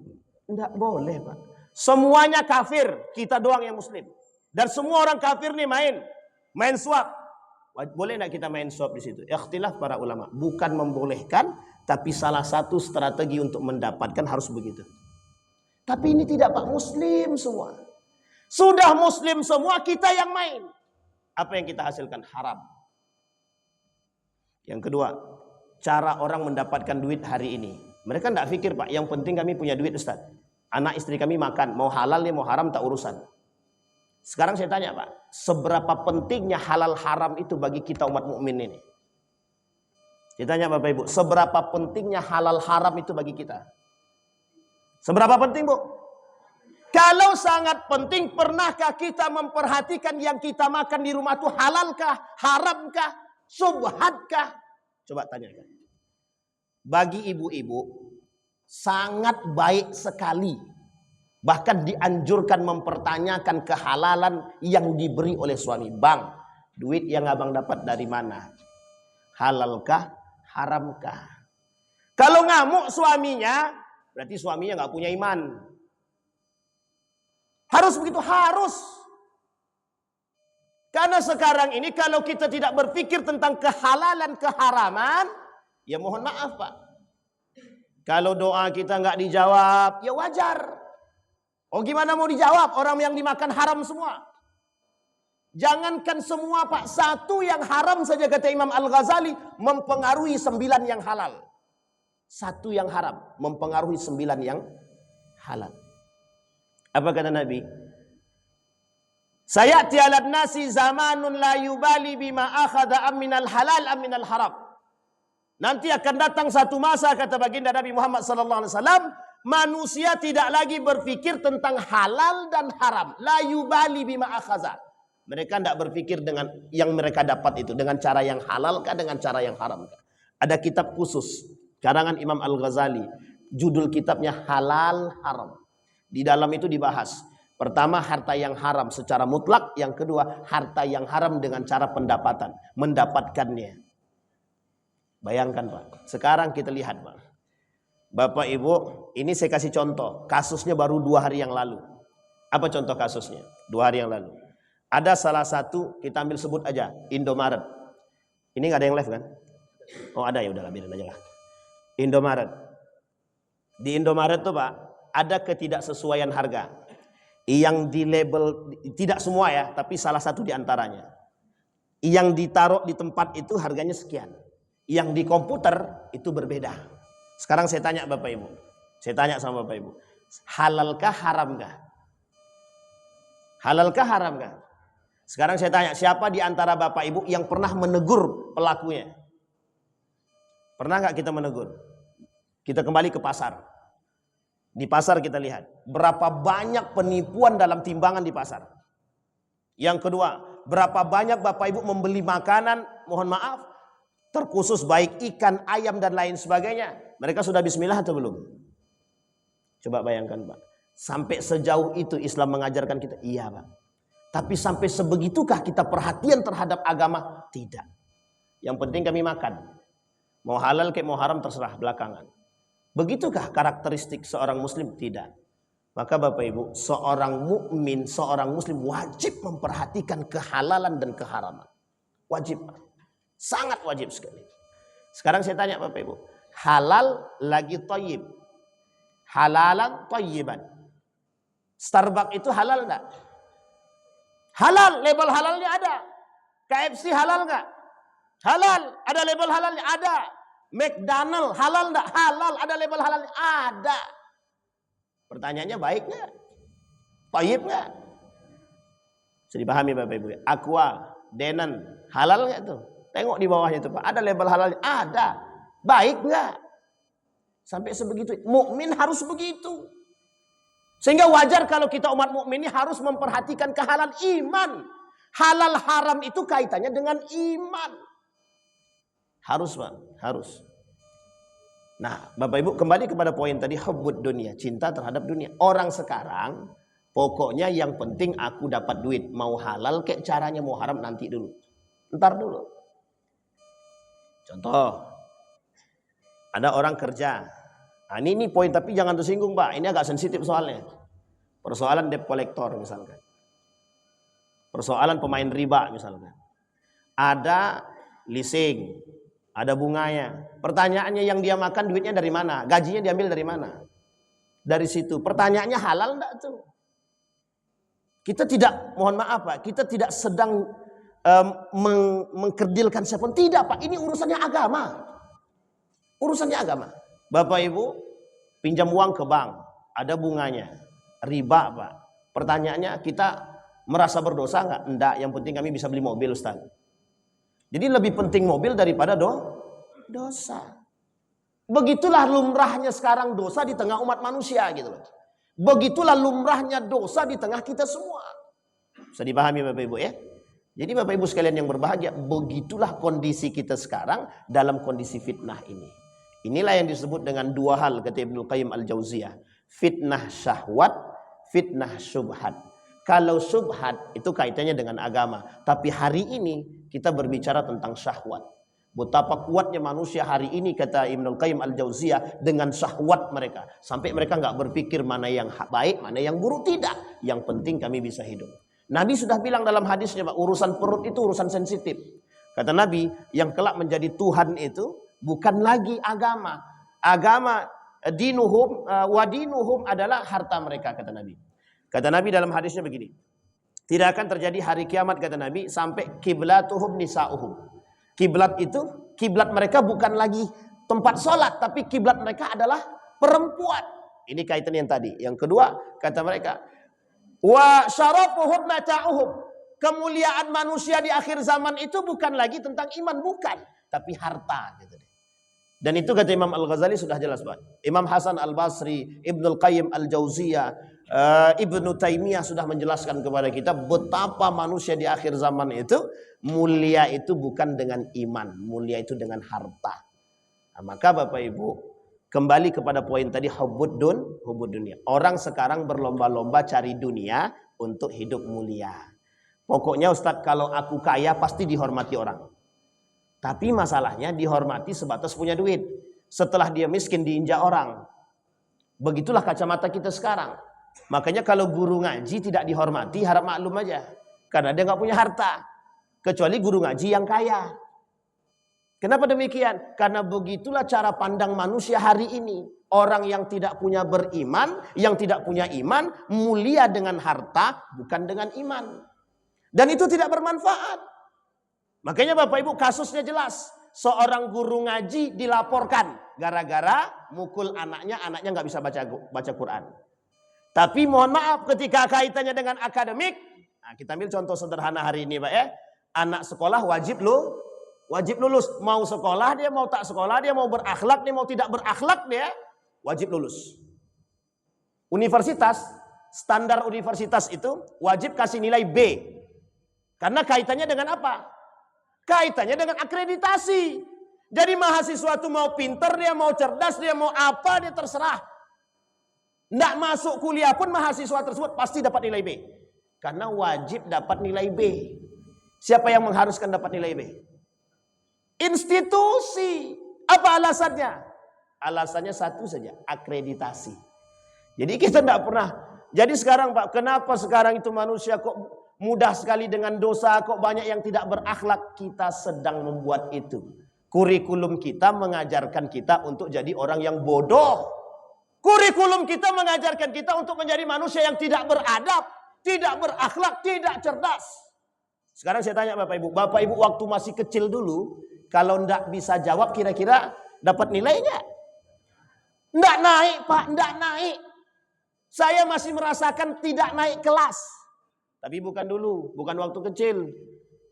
Tidak boleh Pak. Semuanya kafir, kita doang yang muslim. Dan semua orang kafir nih main suap. Boleh enggak kita main suap di situ? Ikhtilaf para ulama. Bukan membolehkan, tapi salah satu strategi untuk mendapatkan harus begitu. Tapi ini tidak Pak, muslim semua. Sudah muslim semua, kita yang main. Apa yang kita hasilkan? Haram. Yang kedua, cara orang mendapatkan duit hari ini. Mereka tidak pikir Pak, yang penting kami punya duit Ustaz. Anak istri kami makan, mau halal nih mau haram tak urusan. Sekarang saya tanya Pak, seberapa pentingnya halal haram itu bagi kita umat mukmin ini? Saya tanya Bapak Ibu, seberapa pentingnya halal haram itu bagi kita? Seberapa penting Bu? Kalau sangat penting, pernahkah kita memperhatikan yang kita makan di rumah itu halalkah, haramkah, subhatkah? Coba tanyakan. Bagi ibu-ibu, sangat baik sekali. Bahkan dianjurkan mempertanyakan kehalalan yang diberi oleh suami. Bang, duit yang abang dapat dari mana? Halalkah, haramkah? Kalau ngamuk suaminya, berarti suaminya nggak punya iman. Harus begitu, harus. Karena sekarang ini kalau kita tidak berpikir tentang kehalalan, keharaman, ya mohon maaf Pak. Kalau doa kita nggak dijawab, ya wajar. Oh gimana mau dijawab orang yang dimakan haram semua? Jangankan semua Pak, satu yang haram saja kata Imam Al-Ghazali mempengaruhi 9 yang halal. Satu yang haram mempengaruhi 9 yang halal. Apa kata Nabi? Sayati 'alan nasi zamanun la yubali bima akhadha minal halal am minal haram. Nanti akan datang satu masa kata baginda Nabi Muhammad sallallahu alaihi wasallam, manusia tidak lagi berpikir tentang halal dan haram. La yubali bima akhadha. Mereka tidak berpikir dengan yang mereka dapat itu dengan cara yang halalkah, dengan cara yang haramkah. Ada kitab khusus karangan Imam Al-Ghazali, judul kitabnya Halal Haram. Di dalam itu dibahas, pertama harta yang haram secara mutlak, yang kedua harta yang haram dengan cara pendapatan, mendapatkannya. Bayangkan Pak, sekarang kita lihat Pak. Bapak Ibu, ini saya kasih contoh, kasusnya baru 2 hari yang lalu. Apa contoh kasusnya? 2 hari yang lalu. Ada salah satu, kita ambil sebut aja, Indomaret. Ini nggak ada yang live kan? Oh ada, ya udahlah biarin aja lah. Indomaret. Di Indomaret tuh Pak, ada ketidaksesuaian harga. Yang di label, tidak semua ya, tapi salah satu di antaranya. Yang ditaruh di tempat itu harganya sekian. Yang di komputer itu berbeda. Sekarang saya tanya Bapak Ibu. Saya tanya sama Bapak Ibu. Halalkah haramkah? Halalkah haramkah? Sekarang saya tanya, siapa di antara Bapak Ibu yang pernah menegur pelakunya? Pernah nggak kita menegur? Kita kembali ke pasar. Di pasar kita lihat berapa banyak penipuan dalam timbangan di pasar. Yang kedua, berapa banyak Bapak Ibu membeli makanan, mohon maaf, terkhusus baik ikan, ayam dan lain sebagainya. Mereka sudah bismillah atau belum? Coba bayangkan Pak. Sampai sejauh itu Islam mengajarkan kita? Iya Pak. Tapi sampai sebegitukah kita perhatian terhadap agama? Tidak. Yang penting kami makan. Mau halal kayak mau haram terserah belakangan. Begitukah karakteristik seorang muslim? Tidak. Maka Bapak Ibu, seorang mukmin, seorang muslim wajib memperhatikan kehalalan dan keharaman. Wajib. Sangat wajib sekali. Sekarang saya tanya Bapak Ibu, halal lagi thayyib. Halalan thayyiban. Starbucks itu halal enggak? Halal, label halalnya ada. KFC halal enggak? Halal, ada label halalnya, ada. McDonald halal enggak? Halal, ada label halalnya, ada. Pertanyaannya baik enggak? Thayyib enggak? Bisa dipahami Bapak Ibu. Aqua, Denon, halal enggak tuh? Tengok di bawahnya itu Pak, ada label halalnya, ada. Baik enggak? Sampai sebegitu. Mukmin harus begitu. Sehingga wajar kalau kita umat mukmin ini harus memperhatikan kehalalan iman. Halal haram itu kaitannya dengan iman. Harus Pak, harus. Nah, Bapak Ibu kembali kepada poin tadi, hubbud dunia, cinta terhadap dunia. Orang sekarang pokoknya yang penting aku dapat duit, mau halal kayak caranya, mau haram nanti dulu. Ntar dulu. Contoh, ada orang kerja. Nah, ini poin tapi jangan tersinggung Pak. Ini agak sensitif soalnya. Persoalan debt collector misalkan. Persoalan pemain riba misalkan. Ada leasing, ada bunganya. Pertanyaannya yang dia makan duitnya dari mana? Gajinya diambil dari mana? Dari situ. Pertanyaannya halal enggak tuh? Kita tidak, mohon maaf Pak, kita tidak sedang mengkerdilkan siapapun. Tidak Pak, ini urusannya agama. Urusannya agama. Bapak Ibu, pinjam uang ke bank, ada bunganya. Riba Pak. Pertanyaannya, kita merasa berdosa enggak? Enggak, yang penting kami bisa beli mobil Ustaz. Jadi lebih penting mobil daripada dosa. Begitulah lumrahnya sekarang dosa di tengah umat manusia gitu loh. Begitulah lumrahnya dosa di tengah kita semua. Bisa dipahami Bapak Ibu ya? Jadi Bapak Ibu sekalian yang berbahagia, begitulah kondisi kita sekarang dalam kondisi fitnah ini. Inilah yang disebut dengan dua hal kata Ibnu Qayyim Al-Jauziyah. Fitnah syahwat, fitnah syubhat. Kalau syubhat itu kaitannya dengan agama. Tapi hari ini kita berbicara tentang syahwat. Betapa kuatnya manusia hari ini kata Ibnu Qayyim Al-Jauziyah dengan syahwat mereka. Sampai mereka nggak berpikir mana yang baik, mana yang buruk. Tidak. Yang penting kami bisa hidup. Nabi sudah bilang dalam hadisnya, Pak, urusan perut itu urusan sensitif. Kata Nabi, yang kelak menjadi Tuhan itu bukan lagi agama. Agama dinuhum wadinuhum adalah harta mereka kata Nabi. Kata Nabi dalam hadisnya begini. Tidak akan terjadi hari kiamat kata Nabi sampai kiblatuhum nisa'uhum. Kiblat itu, kiblat mereka bukan lagi tempat sholat, tapi kiblat mereka adalah perempuan. Ini kaitan yang tadi. Yang kedua, kata mereka, wa syarafuhum mata'uhum. Kemuliaan manusia di akhir zaman itu bukan lagi tentang iman, bukan, tapi harta gitu. Dan itu kata Imam Al-Ghazali sudah jelas banget. Imam Hasan Al-Basri, Ibnu Qayyim Al-Jauziyah, Ibnu Taimiyah sudah menjelaskan kepada kita betapa manusia di akhir zaman itu mulia itu bukan dengan iman, mulia itu dengan harta. Nah, maka Bapak Ibu kembali kepada poin tadi hubbud dunia. Orang sekarang berlomba-lomba cari dunia untuk hidup mulia. Pokoknya Ustadz kalau aku kaya pasti dihormati orang. Tapi masalahnya dihormati sebatas punya duit. Setelah dia miskin diinjak orang. Begitulah kacamata kita sekarang. Makanya kalau guru ngaji tidak dihormati harap maklum aja. Karena dia nggak punya harta. Kecuali guru ngaji yang kaya. Kenapa demikian? Karena begitulah cara pandang manusia hari ini. Orang yang tidak punya beriman, yang tidak punya iman, mulia dengan harta, bukan dengan iman. Dan itu tidak bermanfaat. Makanya Bapak Ibu kasusnya jelas. Seorang guru ngaji dilaporkan. Gara-gara mukul anaknya nggak bisa baca Quran. Tapi mohon maaf ketika kaitannya dengan akademik. Nah, kita ambil contoh sederhana hari ini Pak ya. Anak sekolah wajib lulus. Mau sekolah dia, mau tak sekolah dia, mau berakhlak dia, mau tidak berakhlak dia. Wajib lulus. Universitas, standar universitas itu wajib kasih nilai B. Karena kaitannya dengan apa? Kaitannya dengan akreditasi. Jadi mahasiswa itu mau pinter, dia mau cerdas, dia mau apa, dia terserah. Nggak masuk kuliah pun mahasiswa tersebut pasti dapat nilai B. Karena wajib dapat nilai B. Siapa yang mengharuskan dapat nilai B? Institusi. Apa alasannya? Alasannya satu saja, akreditasi. Jadi kita tidak pernah. Jadi sekarang Pak, kenapa sekarang itu manusia kok mudah sekali dengan dosa, kok banyak yang tidak berakhlak? Kita sedang membuat itu. Kurikulum kita mengajarkan kita untuk jadi orang yang bodoh. Kurikulum kita mengajarkan kita untuk menjadi manusia yang tidak beradab, tidak berakhlak, tidak cerdas. Sekarang saya tanya Bapak Ibu waktu masih kecil dulu, kalau tidak bisa jawab kira-kira dapat nilai enggak? Enggak naik Pak, enggak naik. Saya masih merasakan tidak naik kelas. Tapi bukan dulu, bukan waktu kecil.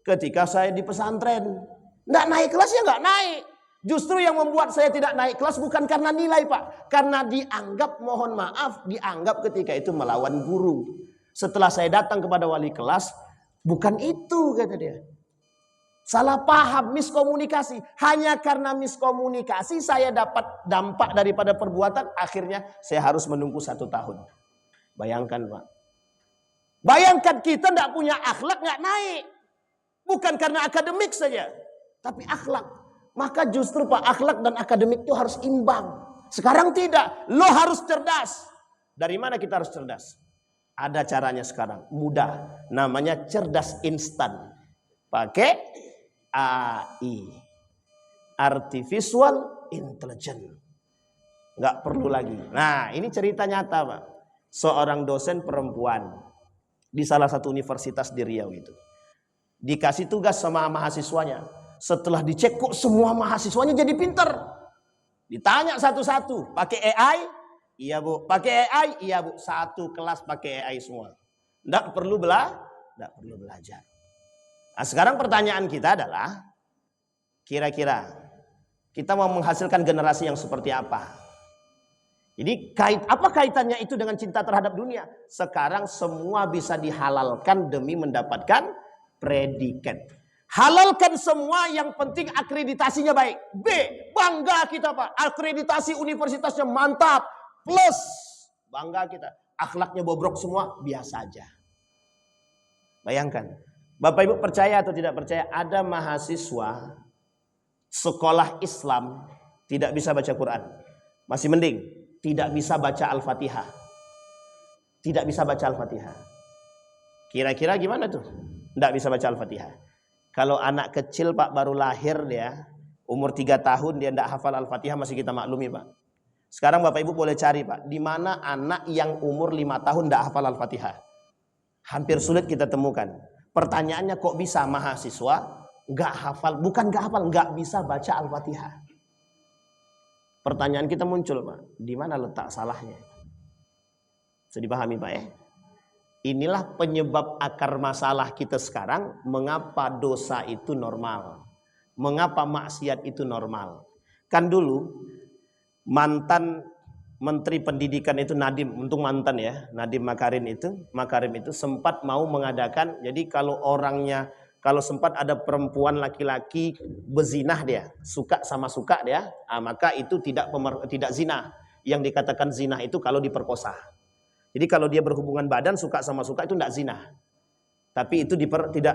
Ketika saya di pesantren, enggak naik kelasnya enggak naik. Justru yang membuat saya tidak naik kelas bukan karena nilai Pak. Karena dianggap, mohon maaf, dianggap ketika itu melawan guru. Setelah saya datang kepada wali kelas, bukan itu kata dia. Salah paham, miskomunikasi. Hanya karena miskomunikasi saya dapat dampak daripada perbuatan. Akhirnya saya harus menunggu 1 tahun. Bayangkan Pak. Bayangkan kita tidak punya akhlak, nggak naik. Bukan karena akademik saja. Tapi akhlak. Maka justru Pak, akhlak dan akademik itu harus imbang. Sekarang tidak. Lo harus cerdas. Dari mana kita harus cerdas? Ada caranya sekarang, mudah. Namanya cerdas instan. Pakai AI, Artificial Intelligence. Nggak perlu lagi. Nah, ini cerita nyata, Pak. Seorang dosen perempuan di salah satu universitas di Riau itu. Dikasih tugas sama mahasiswanya. Setelah dicek kok semua mahasiswanya jadi pinter. Ditanya satu-satu, pakai AI? Iya Bu. Pakai AI? Iya Bu. Satu kelas pakai AI semua. Nggak perlu belajar. Nah, sekarang pertanyaan kita adalah, kira-kira kita mau menghasilkan generasi yang seperti apa? Jadi apa kaitannya itu dengan cinta terhadap dunia? Sekarang semua bisa dihalalkan demi mendapatkan predikat. Halalkan semua, yang penting akreditasinya baik. B, bangga kita Pak, akreditasi universitasnya mantap. Plus, bangga kita, akhlaknya bobrok semua, biasa aja. Bayangkan, Bapak Ibu percaya atau tidak percaya, ada mahasiswa sekolah Islam tidak bisa baca Quran. Masih mending, tidak bisa baca Al-Fatihah. Tidak bisa baca Al-Fatihah. Kira-kira gimana tuh? Tidak bisa baca Al-Fatihah. Kalau anak kecil Pak, baru lahir dia, umur 3 tahun dia tidak hafal Al-Fatihah, masih kita maklumi Pak. Sekarang Bapak Ibu boleh cari Pak, di mana anak yang umur 5 tahun tidak hafal Al-Fatihah. Hampir sulit kita temukan. Pertanyaannya, kok bisa mahasiswa nggak hafal, bukan nggak hafal, nggak bisa baca Al-Fatihah. Pertanyaan kita muncul Pak, di mana letak salahnya? Bisa dipahami Pak ya? Inilah penyebab akar masalah kita sekarang, mengapa dosa itu normal, mengapa maksiat itu normal. Kan dulu mantan Menteri Pendidikan itu Nadiem, untung mantan ya, Nadiem Makarim itu sempat mau mengadakan, jadi kalau sempat ada perempuan laki-laki berzinah, dia suka dia, maka itu tidak zina. Yang dikatakan zina itu kalau diperkosa. Jadi kalau dia berhubungan badan suka itu tidak zina. Tapi itu tidak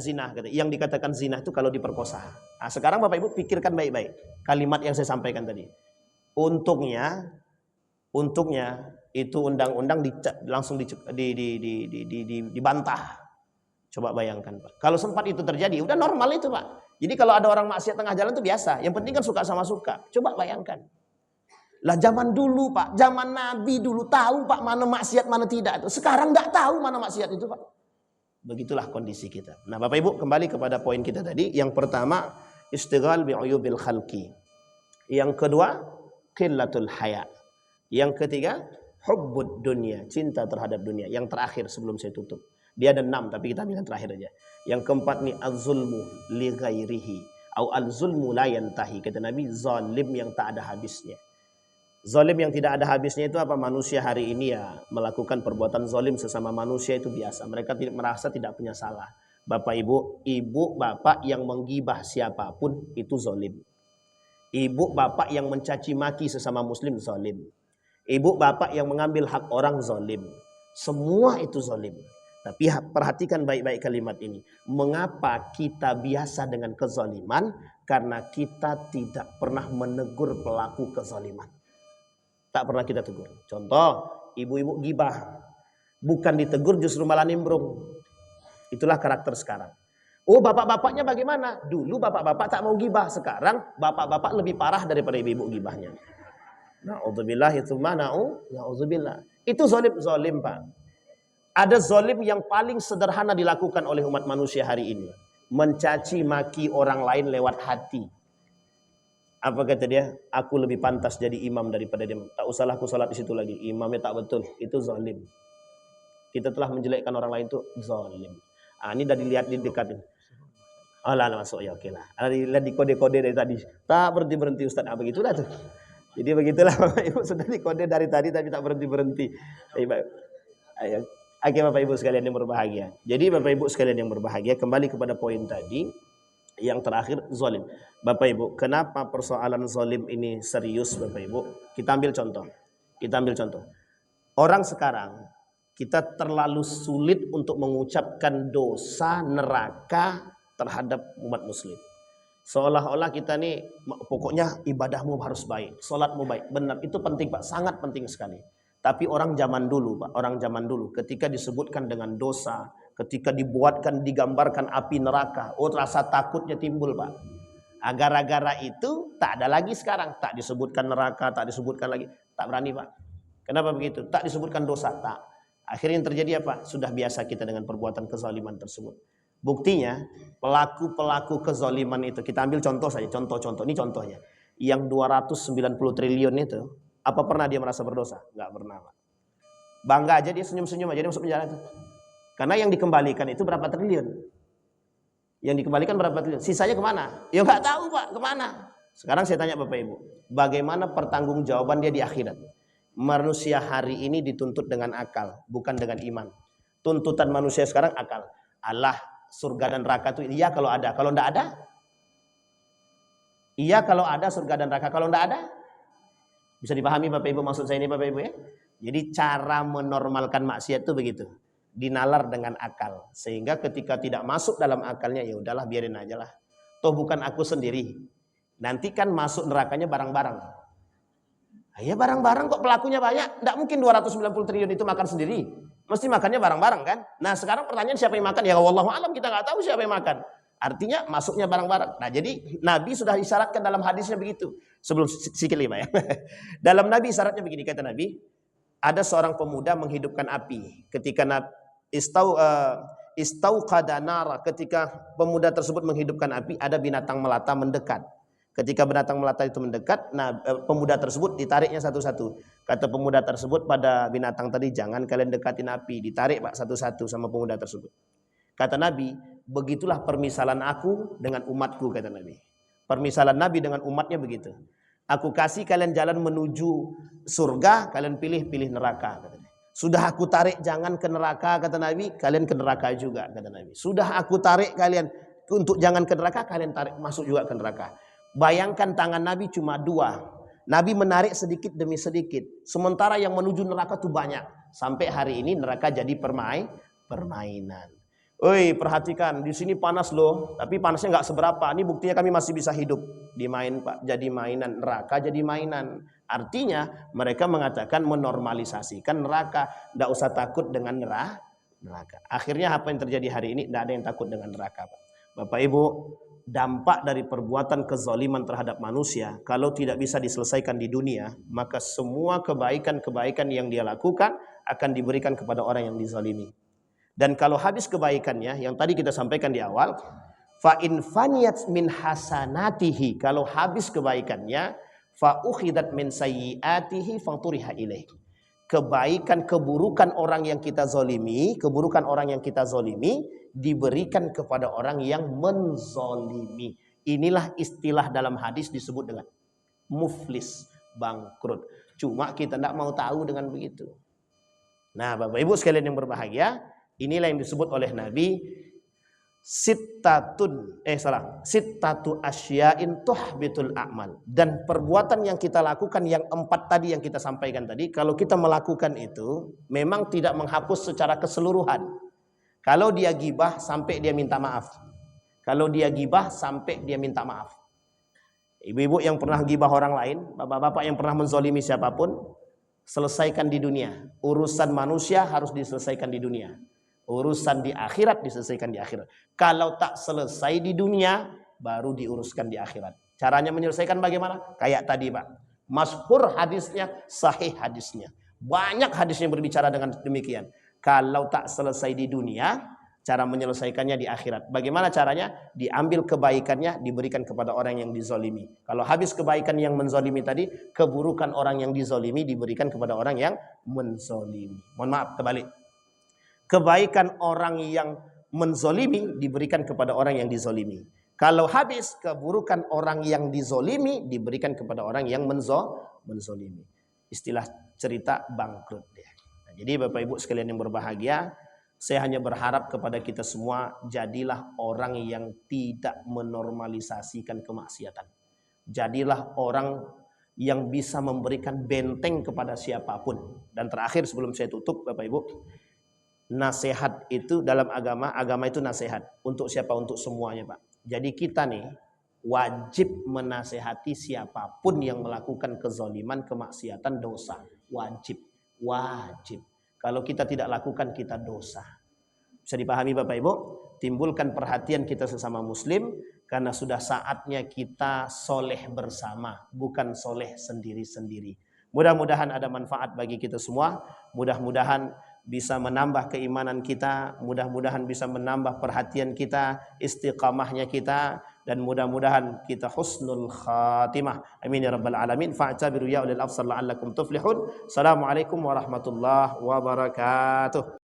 zina. Yang dikatakan zina itu kalau diperkosa. Nah, sekarang Bapak Ibu pikirkan baik-baik kalimat yang saya sampaikan tadi. Untungnya itu undang-undang langsung dibantah. Coba bayangkan Pak. Kalau sempat itu terjadi, udah normal itu Pak. Jadi kalau ada orang maksiat tengah jalan itu biasa. Yang penting kan suka sama suka. Coba bayangkan. Lah zaman dulu Pak, zaman Nabi dulu tahu Pak mana maksiat mana tidak itu. Sekarang nggak tahu mana maksiat itu Pak. Begitulah kondisi kita. Nah Bapak Ibu kembali kepada poin kita tadi. Yang pertama, istighal bi'uyubil khalqi. Yang kedua, qillatul haya. Yang ketiga, hubbud dunia, cinta terhadap dunia. Yang terakhir sebelum saya tutup. Dia ada 6 tapi kita ambil yang terakhir aja. Yang keempat nih, az-zulmu li ghairihi au al-zulmu la yantahi. Kata Nabi, zalim yang tak ada habisnya. Zalim yang tidak ada habisnya itu apa? Manusia hari ini ya melakukan perbuatan zalim sesama manusia itu biasa. Mereka merasa tidak punya salah. Bapak ibu bapak yang menggibah siapapun itu zalim. Ibu bapak yang mencaci maki sesama muslim zalim. Ibu bapak yang mengambil hak orang zalim. Semua itu zalim. Tapi perhatikan baik-baik kalimat ini. Mengapa kita biasa dengan kezaliman? Karena kita tidak pernah menegur pelaku kezaliman. Tak pernah kita tegur. Contoh, ibu-ibu gibah. Bukan ditegur justru malah nimbrung. Itulah karakter sekarang. Oh bapak-bapaknya bagaimana? Dulu bapak-bapak tak mau gibah. Sekarang bapak-bapak lebih parah daripada ibu-ibu gibahnya. Na'udzubillah itu mana? Na'udzubillah. Itu zalim Pak. Ada zalim yang paling sederhana dilakukan oleh umat manusia hari ini. Mencaci maki orang lain lewat hati. Apa kata dia? Aku lebih pantas jadi imam daripada dia. Tak usahlah aku salat di situ lagi. Imamnya tak betul. Itu zalim. Kita telah menjelekkan orang lain itu zalim. Ini dah dilihat di dekat ini. Alah masuk ya oke lah. Dilihat di kode-kode dari tadi. Tak berhenti Ustaz. Begitulah tuh. Jadi begitulah Bapak Ibu sudah di kode dari tadi tapi tak berhenti. Ayo. Oke Bapak Ibu sekalian yang berbahagia. Jadi Bapak Ibu sekalian yang berbahagia, kembali kepada poin tadi. Yang terakhir, zalim. Bapak Ibu, kenapa persoalan zalim ini serius Bapak Ibu? Kita ambil contoh. Orang sekarang, kita terlalu sulit untuk mengucapkan dosa neraka terhadap umat muslim. Seolah-olah kita nih, pokoknya ibadahmu harus baik, sholatmu baik. Benar, itu penting Pak, sangat penting sekali. Tapi orang zaman dulu, Pak, orang zaman dulu ketika disebutkan dengan dosa, ketika dibuatkan, digambarkan api neraka, oh rasa takutnya timbul, Pak. Gara-gara itu tak ada lagi sekarang, tak disebutkan neraka, tak disebutkan lagi, tak berani, Pak. Kenapa begitu? Tak disebutkan dosa, tak. Akhirnya yang terjadi apa? Sudah biasa kita dengan perbuatan kezaliman tersebut. Buktinya pelaku-pelaku kezaliman itu, kita ambil contoh saja, contoh-contoh, ini contohnya. Yang 290 triliun itu, apa pernah dia merasa berdosa? Enggak pernah, Pak. Bangga aja dia senyum-senyum aja dia masuk penjara itu. Karena yang dikembalikan itu berapa triliun? Yang dikembalikan berapa triliun? Sisanya kemana? Ya nggak tahu, Pak, kemana? Sekarang saya tanya Bapak Ibu, bagaimana pertanggungjawaban dia di akhirat? Manusia hari ini dituntut dengan akal, bukan dengan iman. Tuntutan manusia sekarang akal. Allah, surga dan neraka itu iya kalau ada, kalau enggak ada? Iya kalau ada surga dan neraka, kalau enggak ada? Bisa dipahami Bapak Ibu maksud saya ini Bapak Ibu ya? Jadi cara menormalkan maksiat itu begitu. Dinalar dengan akal. Sehingga ketika tidak masuk dalam akalnya ya udahlah biarin aja lah. Toh bukan aku sendiri. Nanti kan masuk nerakanya barang-barang. Ya barang-barang kok pelakunya banyak. Tidak mungkin 290 triliun itu makan sendiri. Mesti makannya barang-barang kan. Nah sekarang pertanyaan siapa yang makan? Ya wallahu alam kita nggak tahu siapa yang makan. Artinya masuknya barang-barang. Nah jadi Nabi sudah isyaratkan dalam hadisnya begitu. Sebelum sikit lima ya. Dalam Nabi isyaratnya begini kata Nabi. Ada seorang pemuda menghidupkan api. Ketika istauqada nara, ketika pemuda tersebut menghidupkan api, ada binatang melata mendekat. Ketika binatang melata itu mendekat, nah pemuda tersebut ditariknya satu-satu. Kata pemuda tersebut pada binatang tadi, jangan kalian dekatin api. Ditarik Pak satu-satu sama pemuda tersebut. Kata Nabi, begitulah permisalan aku dengan umatku, kata Nabi. Permisalan Nabi dengan umatnya begitu. Aku kasih kalian jalan menuju surga, kalian pilih neraka, kata Nabi. Sudah aku tarik jangan ke neraka, kata Nabi, kalian ke neraka juga, kata Nabi. Sudah aku tarik kalian untuk jangan ke neraka, kalian tarik masuk juga ke neraka. Bayangkan tangan Nabi cuma dua. Nabi menarik sedikit demi sedikit. Sementara yang menuju neraka itu banyak. Sampai hari ini neraka jadi permainan. Oi, perhatikan, di sini panas loh, tapi panasnya nggak seberapa. Ini buktinya kami masih bisa hidup. Dimain Pak, jadi mainan. Neraka jadi mainan. Artinya mereka mengatakan menormalisasikan neraka. Nggak usah takut dengan neraka. Akhirnya apa yang terjadi hari ini? Nggak ada yang takut dengan neraka, Pak. Bapak Ibu, dampak dari perbuatan kezaliman terhadap manusia kalau tidak bisa diselesaikan di dunia, maka semua kebaikan-kebaikan yang dia lakukan akan diberikan kepada orang yang dizalimi. Dan kalau habis kebaikannya yang tadi kita sampaikan di awal, fa in faniyat min hasanatihi, kalau habis kebaikannya, fa ukhidat min sayyiatihi faturiha ilaih. Kebaikan keburukan orang yang kita zalimi, keburukan orang yang kita zalimi diberikan kepada orang yang menzalimi. Inilah istilah dalam hadis disebut dengan muflis, bangkrut. Cuma kita tidak mau tahu dengan begitu. Nah, Bapak Ibu sekalian yang berbahagia, inilah yang disebut oleh Nabi sittatu asya'in tuhbitul a'mal. Dan perbuatan yang kita lakukan yang 4 tadi yang kita sampaikan tadi, kalau kita melakukan itu memang tidak menghapus secara keseluruhan. Kalau dia gibah sampai dia minta maaf. Kalau dia gibah sampai dia minta maaf. Ibu-ibu yang pernah gibah orang lain, bapak-bapak yang pernah menzalimi siapapun, selesaikan di dunia. Urusan manusia harus diselesaikan di dunia. Urusan di akhirat diselesaikan di akhirat. Kalau tak selesai di dunia, baru diuruskan di akhirat. Caranya menyelesaikan bagaimana? Kayak tadi Pak. Masyhur hadisnya, sahih hadisnya. Banyak hadisnya berbicara dengan demikian. Kalau tak selesai di dunia, cara menyelesaikannya di akhirat. Bagaimana caranya? Diambil kebaikannya, diberikan kepada orang yang dizalimi. Kalau habis kebaikan yang menzalimi tadi, keburukan orang yang dizalimi diberikan kepada orang yang menzalimi. Mohon maaf, terbalik. Kebaikan orang yang menzalimi diberikan kepada orang yang dizalimi. Kalau habis keburukan orang yang dizalimi diberikan kepada orang yang menzalimi. Istilah cerita bangkrut dia. Nah, jadi Bapak Ibu sekalian yang berbahagia, saya hanya berharap kepada kita semua, jadilah orang yang tidak menormalisasikan kemaksiatan. Jadilah orang yang bisa memberikan benteng kepada siapapun. Dan terakhir sebelum saya tutup Bapak Ibu, nasihat itu dalam agama itu nasihat. Untuk siapa? Untuk semuanya Pak. Jadi kita nih wajib menasehati siapapun yang melakukan kezaliman, kemaksiatan, dosa. Wajib. Wajib. Kalau kita tidak lakukan, kita dosa. Bisa dipahami Bapak Ibu? Timbulkan perhatian kita sesama muslim, karena sudah saatnya kita soleh bersama, bukan soleh sendiri-sendiri. Mudah-mudahan ada manfaat bagi kita semua. Mudah-mudahan bisa menambah keimanan kita, mudah-mudahan bisa menambah perhatian kita, istiqamahnya kita, dan mudah-mudahan kita husnul khatimah. Amin ya rabbal alamin. Fa'tabiru ya ulil absar la'allakum tuflihun. Assalamualaikum warahmatullahi wabarakatuh.